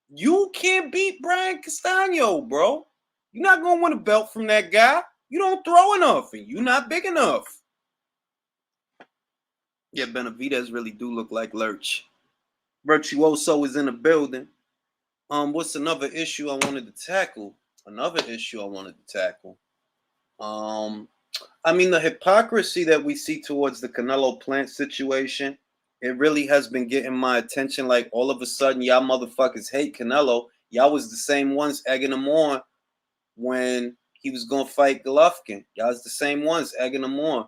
You can't beat Brian Castano, bro. You're not going to win a belt from that guy. You don't throw enough, and you're not big enough. Yeah, Benavidez really do look like Lurch. Virtuoso is in the building. What's another issue I wanted to tackle? I mean, the hypocrisy that we see towards the Canelo Plant situation, it really has been getting my attention. Like, all of a sudden, y'all motherfuckers hate Canelo. Y'all was the same ones egging him on when he was going to fight Golovkin. Y'all was the same ones egging him on.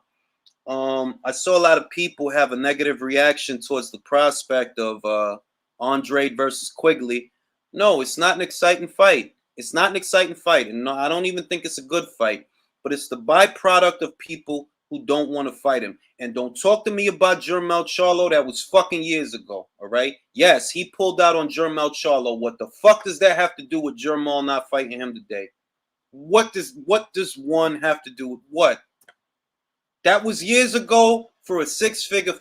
I saw a lot of people have a negative reaction towards the prospect of Andre versus Quigley. No, it's not an exciting fight. It's not an exciting fight. And no, I don't even think it's a good fight. But it's the byproduct of people who don't want to fight him. And don't talk to me about Jermel Charlo. That was fucking years ago, all right? Yes, he pulled out on Jermel Charlo. What the fuck does that have to do with Jermel not fighting him today? What does one have to do with what? That was years ago for a six-figure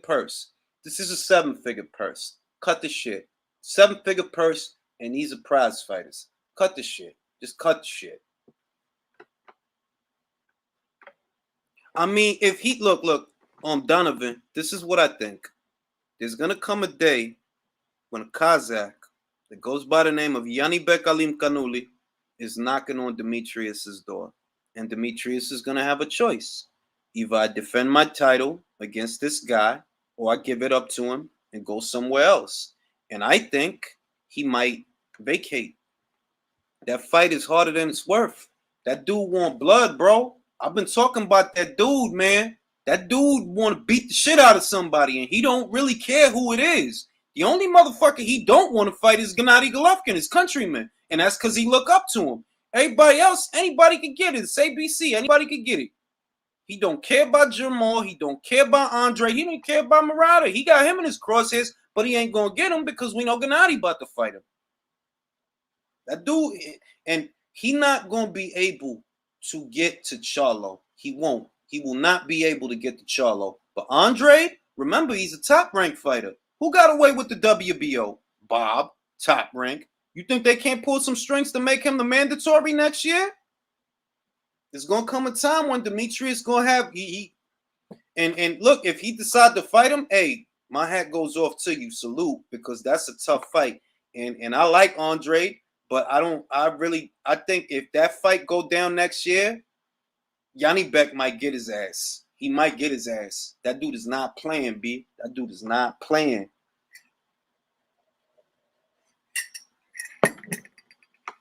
purse. This is a seven-figure purse. Cut the shit. Seven-figure purse, and these are prize fighters. Cut the shit. Just cut the shit. I mean, if he look, Donovan, this is what I think. There's gonna come a day when a Kazakh that goes by the name of Yanibek Alim Kanuli is knocking on Demetrius's door. And Demetrius is going to have a choice. Either I defend my title against this guy, or I give it up to him and go somewhere else. And I think he might vacate. That fight is harder than it's worth. That dude want blood, bro. I've been talking about that dude, man. That dude want to beat the shit out of somebody, and he don't really care who it is. The only motherfucker he don't want to fight is Gennady Golovkin, his countryman. And that's because he look up to him. Everybody else, anybody could get it. It's ABC. Anybody could get it. He don't care about Jamal. He don't care about Andre. He don't care about Murata. He got him in his crosshairs, but he ain't going to get him because we know Gennady about to fight him. That dude, and he not going to be able to get to Charlo. He won't. He will not be able to get to Charlo. But Andre, remember, he's a top-ranked fighter. Who got away with the WBO? Bob, top rank. You think they can't pull some strings to make him the mandatory next year? There's gonna come a time when Demetrius gonna have and look, if he decide to fight him, hey, my hat goes off to you. Salute, because that's a tough fight. And I like Andre, but I think if that fight go down next year, Yanni Beck might get his ass. He might get his ass. That dude is not playing, B. That dude is not playing.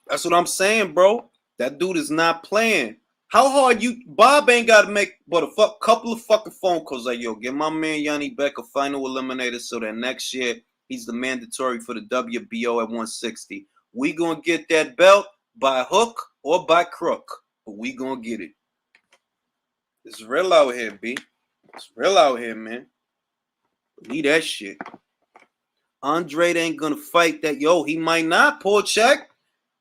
That's what I'm saying, bro. That dude is not playing. How hard Bob ain't got to make but a couple of fucking phone calls like, yo, get my man Yanni Beck a final eliminator so that next year he's the mandatory for the WBO at 160. We gonna get that belt by hook or by crook, but we gonna get it. It's real out here, B. It's real out here, man. Believe that shit. Andre ain't gonna fight that. Yo, he might not pull check.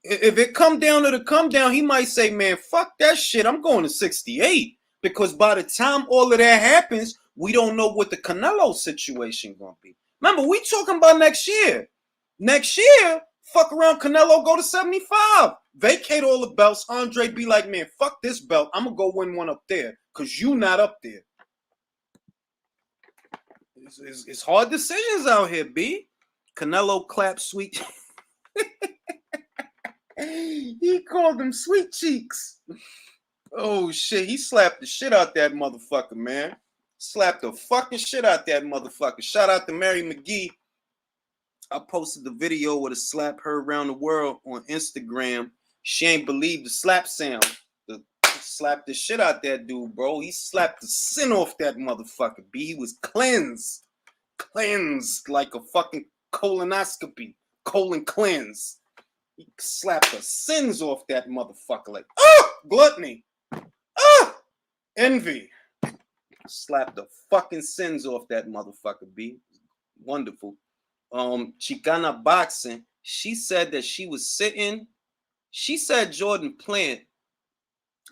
If it come down to the come down, he might say, man, fuck that shit. I'm going to 68. Because by the time all of that happens, we don't know what the Canelo situation gonna be. Remember, we talking about next year. Next year, fuck around, Canelo go to 75. Vacate all the belts. Andre be like, man, fuck this belt. I'm gonna go win one up there. Because you not up there. It's hard decisions out here, B. Canelo clapped sweet. He called them sweet cheeks. Oh shit, he slapped the shit out that motherfucker, man. Slapped the fucking shit out that motherfucker. Shout out to Mary McGee. I posted the video with a slap heard around the world on Instagram. She ain't believe the slap sound. Slapped the shit out that dude, bro. He slapped the sin off that motherfucker, B. He was cleansed like a fucking colonoscopy. Colon cleanse. He slapped the sins off that motherfucker like, gluttony. Envy. Slapped the fucking sins off that motherfucker, B. Wonderful. Chicana Boxing, she said that she said Jordan Plant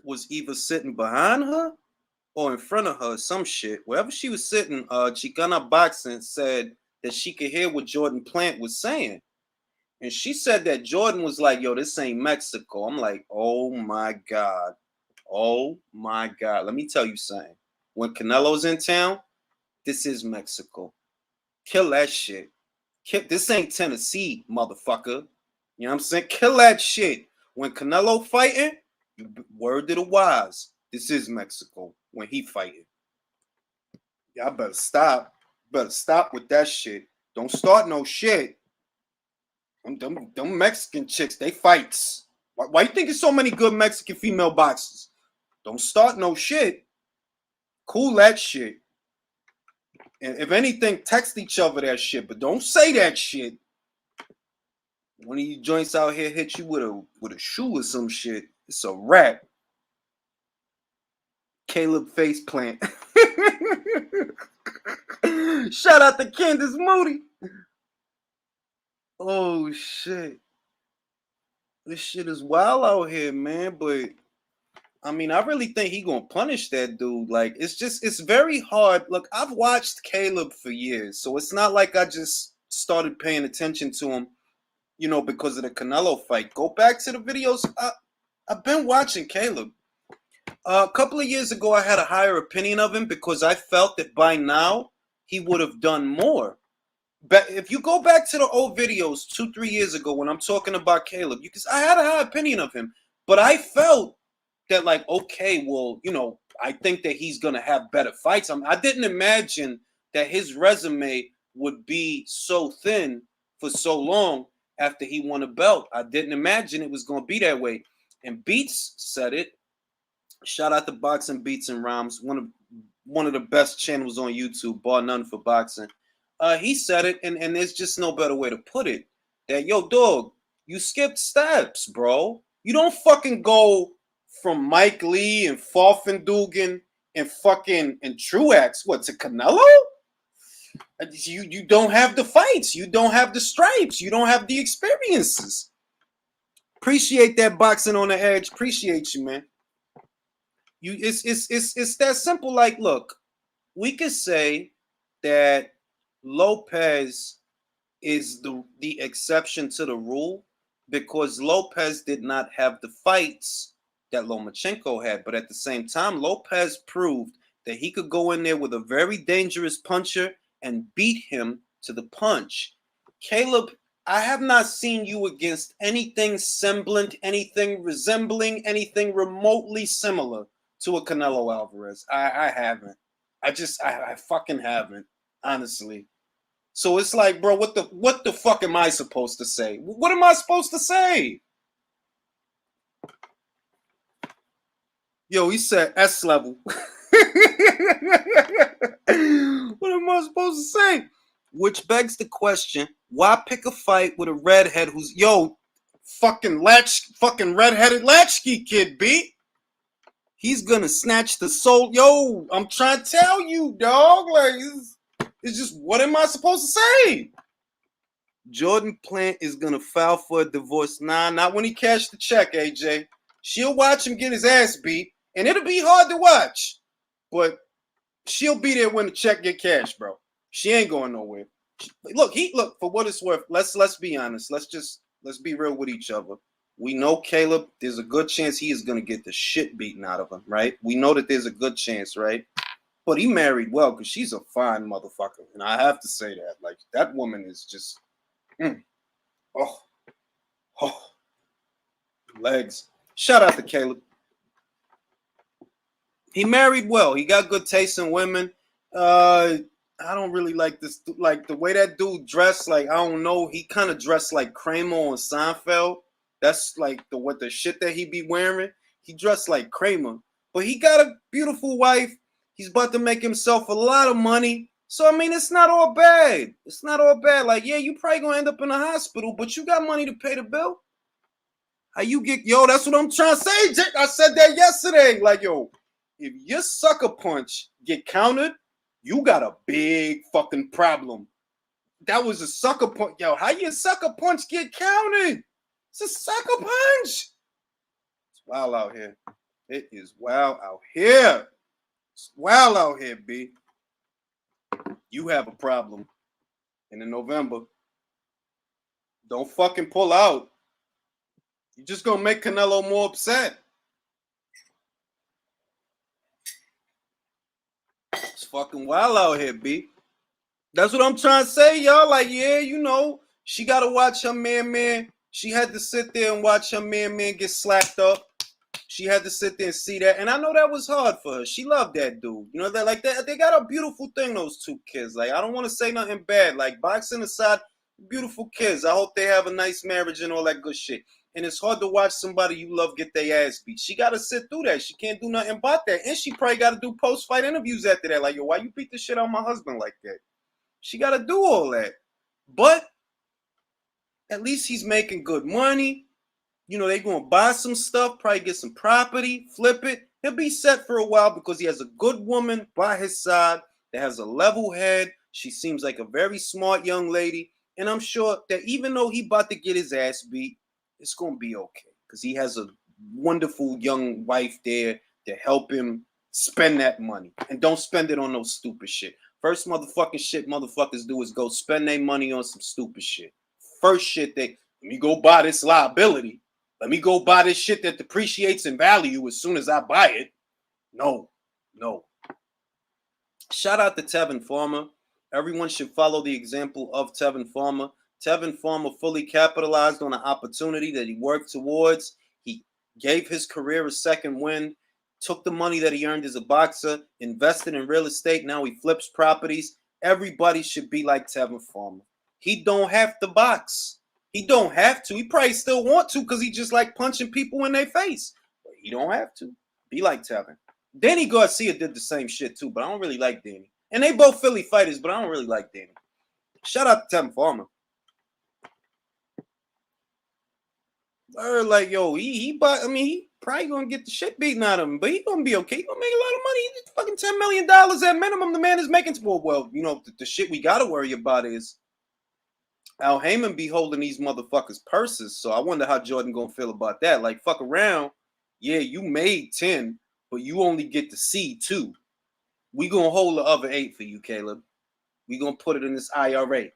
was either sitting behind her or in front of her, some shit. Wherever she was sitting, Chicana Boxing said that she could hear what Jordan Plant was saying. And she said that Jordan was like, yo, this ain't Mexico. I'm like, oh my God. Oh my God. Let me tell you something. When Canelo's in town, this is Mexico. Kill that shit. This ain't Tennessee, motherfucker. You know what I'm saying? Kill that shit. When Canelo fighting, word to the wise, this is Mexico when he fighting. Y'all better stop. Better stop with that shit. Don't start no shit. Them Mexican chicks, they fights. Why you think there's so many good Mexican female boxers? Don't start no shit. Cool that shit. And if anything, text each other that shit, but don't say that shit. One of you joints out here hit you with a shoe or some shit. It's a wrap. Caleb Faceplant. Shout out to Candace Moody. Oh shit. This shit is wild out here, man. But I mean, I really think he gonna punish that dude. Like, it's very hard. Look, I've watched Caleb for years, so it's not like I just started paying attention to him, because of the Canelo fight. Go back to the videos. I've been watching Caleb. A couple of years ago, I had a higher opinion of him because I felt that by now he would have done more. But if you go back to the old videos 2, 3 years ago when I'm talking about Caleb, because I had a high opinion of him, but I felt that like, okay, well, I think that he's gonna have better fights. I didn't imagine that his resume would be so thin for so long after he won a belt. I didn't imagine it was gonna be that way. And Beats said it. Shout out to Boxing Beats and Rhymes, one of the best channels on YouTube, bar none for boxing. He said it, and there's just no better way to put it. That yo, dog, you skipped steps, bro. You don't fucking go from Mike Lee and Falfendugan and Truax, what, to Canelo? You don't have the fights, you don't have the stripes, you don't have the experiences. Appreciate that boxing on the edge. Appreciate you, man. It's that simple. Like, look, we could say that Lopez is the exception to the rule because Lopez did not have the fights that Lomachenko had. But at the same time, Lopez proved that he could go in there with a very dangerous puncher and beat him to the punch. Caleb, I have not seen you against anything semblant, anything resembling, anything remotely similar to a Canelo Alvarez. I haven't. I fucking haven't, honestly. So it's like, bro, what the fuck am I supposed to say? What am I supposed to say? Yo, he said S level. What am I supposed to say? Which begs the question, why pick a fight with a redhead who's, fucking redheaded latchkey kid, B? He's gonna snatch the soul. Yo, I'm trying to tell you, dog. Like, it's just, what am I supposed to say? Jordan Plant is gonna file for a divorce. Nah, not when he cashed the check, AJ. She'll watch him get his ass beat, and it'll be hard to watch. But she'll be there when the check get cashed, bro. She ain't going nowhere. Look, for what it's worth. Let's be honest. Let's be real with each other. We know Caleb, there's a good chance he is going to get the shit beaten out of him, right? We know that there's a good chance, right? But he married well because she's a fine motherfucker. And I have to say that. Like, that woman is just, legs. Shout out to Caleb. He married well. He got good taste in women. I don't really like this. Like, the way that dude dressed, like, I don't know. He kind of dressed like Kramer on Seinfeld. That's like the shit that he be wearing. He dressed like Kramer. But he got a beautiful wife. He's about to make himself a lot of money. So, I mean, it's not all bad. It's not all bad. Like, yeah, you probably going to end up in a hospital, but you got money to pay the bill. How you get, that's what I'm trying to say, Jake. I said that yesterday. Like, yo, if your sucker punch get countered, you got a big fucking problem. That was a sucker punch. Yo, how your sucker punch get counted? It's a sucker punch. It's wild out here. It is wild out here. It's wild out here, B. You have a problem. And in November, don't fucking pull out. You're just going to make Canelo more upset. It's fucking wild out here, B. That's what I'm trying to say, y'all. Like, yeah, she got to watch her man. She had to sit there and watch her man get slapped up. She had to sit there and see that. And I know that was hard for her. She loved that dude. That like that. They got a beautiful thing, those two kids. Like, I don't want to say nothing bad. Like, boxing aside, beautiful kids. I hope they have a nice marriage and all that good shit. And it's hard to watch somebody you love get their ass beat. She got to sit through that. She can't do nothing about that. And she probably got to do post-fight interviews after that. Like, yo, why you beat the shit out of my husband like that? She got to do all that. But at least he's making good money. They going to buy some stuff, probably get some property, flip it. He'll be set for a while because he has a good woman by his side that has a level head. She seems like a very smart young lady. And I'm sure that even though he about to get his ass beat, it's gonna be okay because he has a wonderful young wife there to help him spend that money, and don't spend it on no stupid shit. First motherfucking shit motherfuckers do is go spend their money on some stupid shit. First shit let me go buy this liability. Let me go buy this shit that depreciates in value as soon as I buy it. No. Shout out to Tevin Farmer. Everyone should follow the example of Tevin Farmer. Tevin Farmer fully capitalized on an opportunity that he worked towards. He gave his career a second wind, took the money that he earned as a boxer, invested in real estate. Now he flips properties. Everybody should be like Tevin Farmer. He don't have to box. He don't have to. He probably still want to because he just like punching people in their face. But he don't have to. Be like Tevin. Danny Garcia did the same shit too, but I don't really like Danny. And they both Philly fighters, but I don't really like Danny. Shout out to Tevin Farmer. Like, yo, he probably gonna get the shit beaten out of him, but he gonna be okay. He gonna make a lot of money. He's fucking $10 million at minimum. The man is making. Well, you know, the shit we gotta worry about is Al Heyman be holding these motherfuckers' purses. So I wonder how Jordan gonna feel about that. Like, fuck around. Yeah, you made 10, but you only get to see 2. We gonna hold the other 8 for you, Caleb. We gonna put it in this IRA.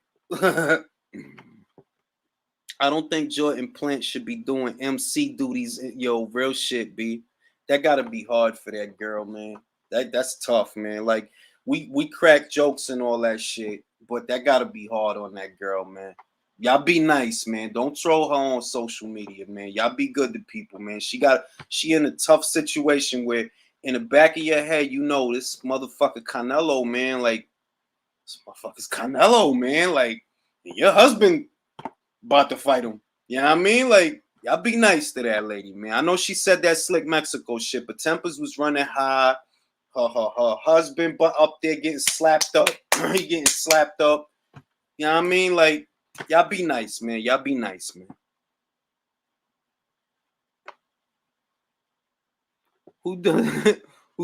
I don't think Jordan Plant should be doing MC duties. Yo, real shit, B. That gotta be hard for that girl, man. That's tough, man. Like, we crack jokes and all that shit, but that gotta be hard on that girl, man. Y'all be nice, man. Don't troll her on social media, man. Y'all be good to people, man. She in a tough situation where in the back of your head, you know this motherfucker Canelo, man. Like, this motherfucker's Canelo, man. Like, your husband about to fight him. You know what I mean? Like, y'all be nice to that lady, man. I know she said that slick Mexico shit, but tempers was running high. Her husband but up there getting slapped up. He getting slapped up. You know what I mean? Like, y'all be nice, man. Y'all be nice, man. Who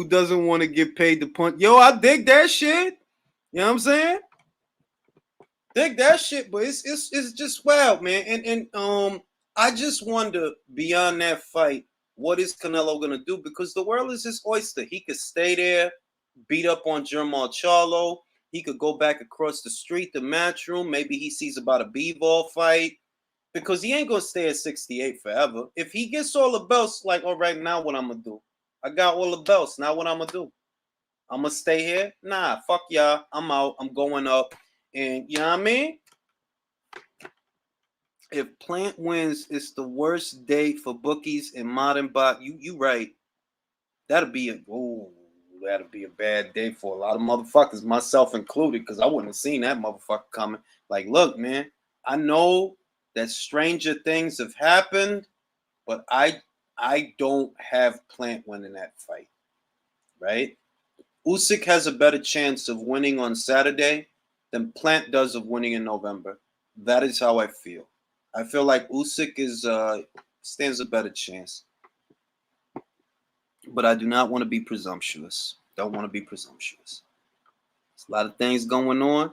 doesn't want to get paid to punch? Yo, I dig that shit. You know what I'm saying? Dig that shit, but it's just wild, man. And I just wonder beyond that fight, what is Canelo gonna do? Because the world is his oyster. He could stay there, beat up on Jermall Charlo. He could go back across the street, the matchroom. Maybe he sees about a b-ball fight. Because he ain't gonna stay at 68 forever. If he gets all the belts, like, all right, now what I'm gonna do? I got all the belts. Now what I'm gonna do? I'm gonna stay here? Nah, fuck y'all. I'm out. I'm going up. And you know what I mean? If Plant wins, it's the worst day for bookies in modern boxing. You right. That'll be a bad day for a lot of motherfuckers, myself included, because I wouldn't have seen that motherfucker coming. Like, look, man, I know that stranger things have happened, but I don't have Plant winning that fight. Right? Usyk has a better chance of winning on Saturday than Plant does of winning in November. That is how I feel. I feel like Usyk stands a better chance. But I do not want to be presumptuous. Don't want to be presumptuous. There's a lot of things going on.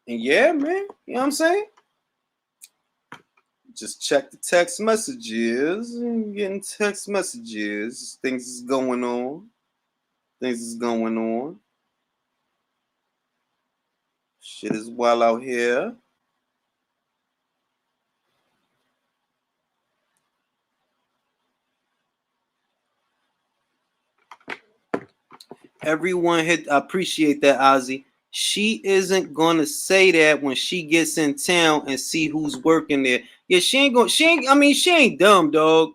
And yeah, man, you know what I'm saying? Just check the text messages. I'm getting text messages. Things is going on. Shit is wild out here. Everyone hit. I appreciate that, Ozzy. She isn't gonna say that when she gets in town and see who's working there. Yeah, she ain't dumb, dog.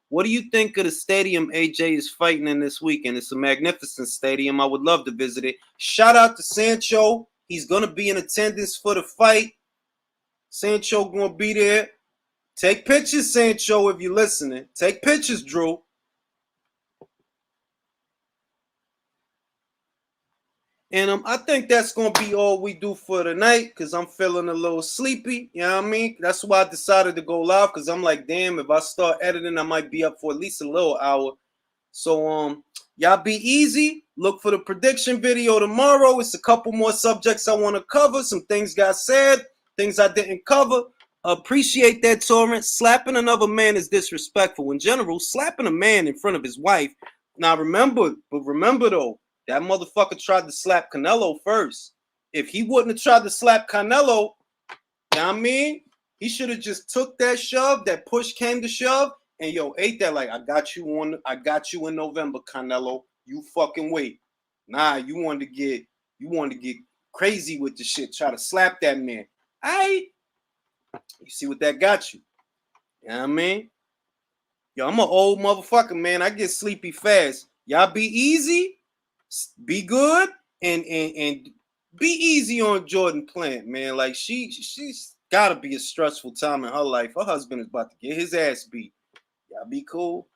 What do you think of the stadium AJ is fighting in this weekend? It's a magnificent stadium. I would love to visit it. Shout out to Sancho. He's gonna be in attendance for the fight. Sancho gonna be there. Take pictures, Sancho, if you're listening. Take pictures, Drew. And I think that's going to be all we do for tonight because I'm feeling a little sleepy. You know what I mean? That's why I decided to go live because I'm like, damn, if I start editing, I might be up for at least a little hour. So, y'all be easy. Look for the prediction video tomorrow. It's a couple more subjects I want to cover. Some things got said, things I didn't cover. Appreciate that, Torrent. Slapping another man is disrespectful. In general, slapping a man in front of his wife. Now remember though, that motherfucker tried to slap Canelo first. If he wouldn't have tried to slap Canelo, you know what I mean? He should have just took that shove, that push came to shove, and ate that like I got you in November, Canelo. You fucking wait. Nah, you wanted to get crazy with the shit, try to slap that man. Aight. You see what that got you. You know what I mean? I'm an old motherfucker, man. I get sleepy fast. Y'all be easy, be good, and be easy on Jordan Plant, man. Like she's gotta be a stressful time in her life. Her husband is about to get his ass beat. Y'all be cool.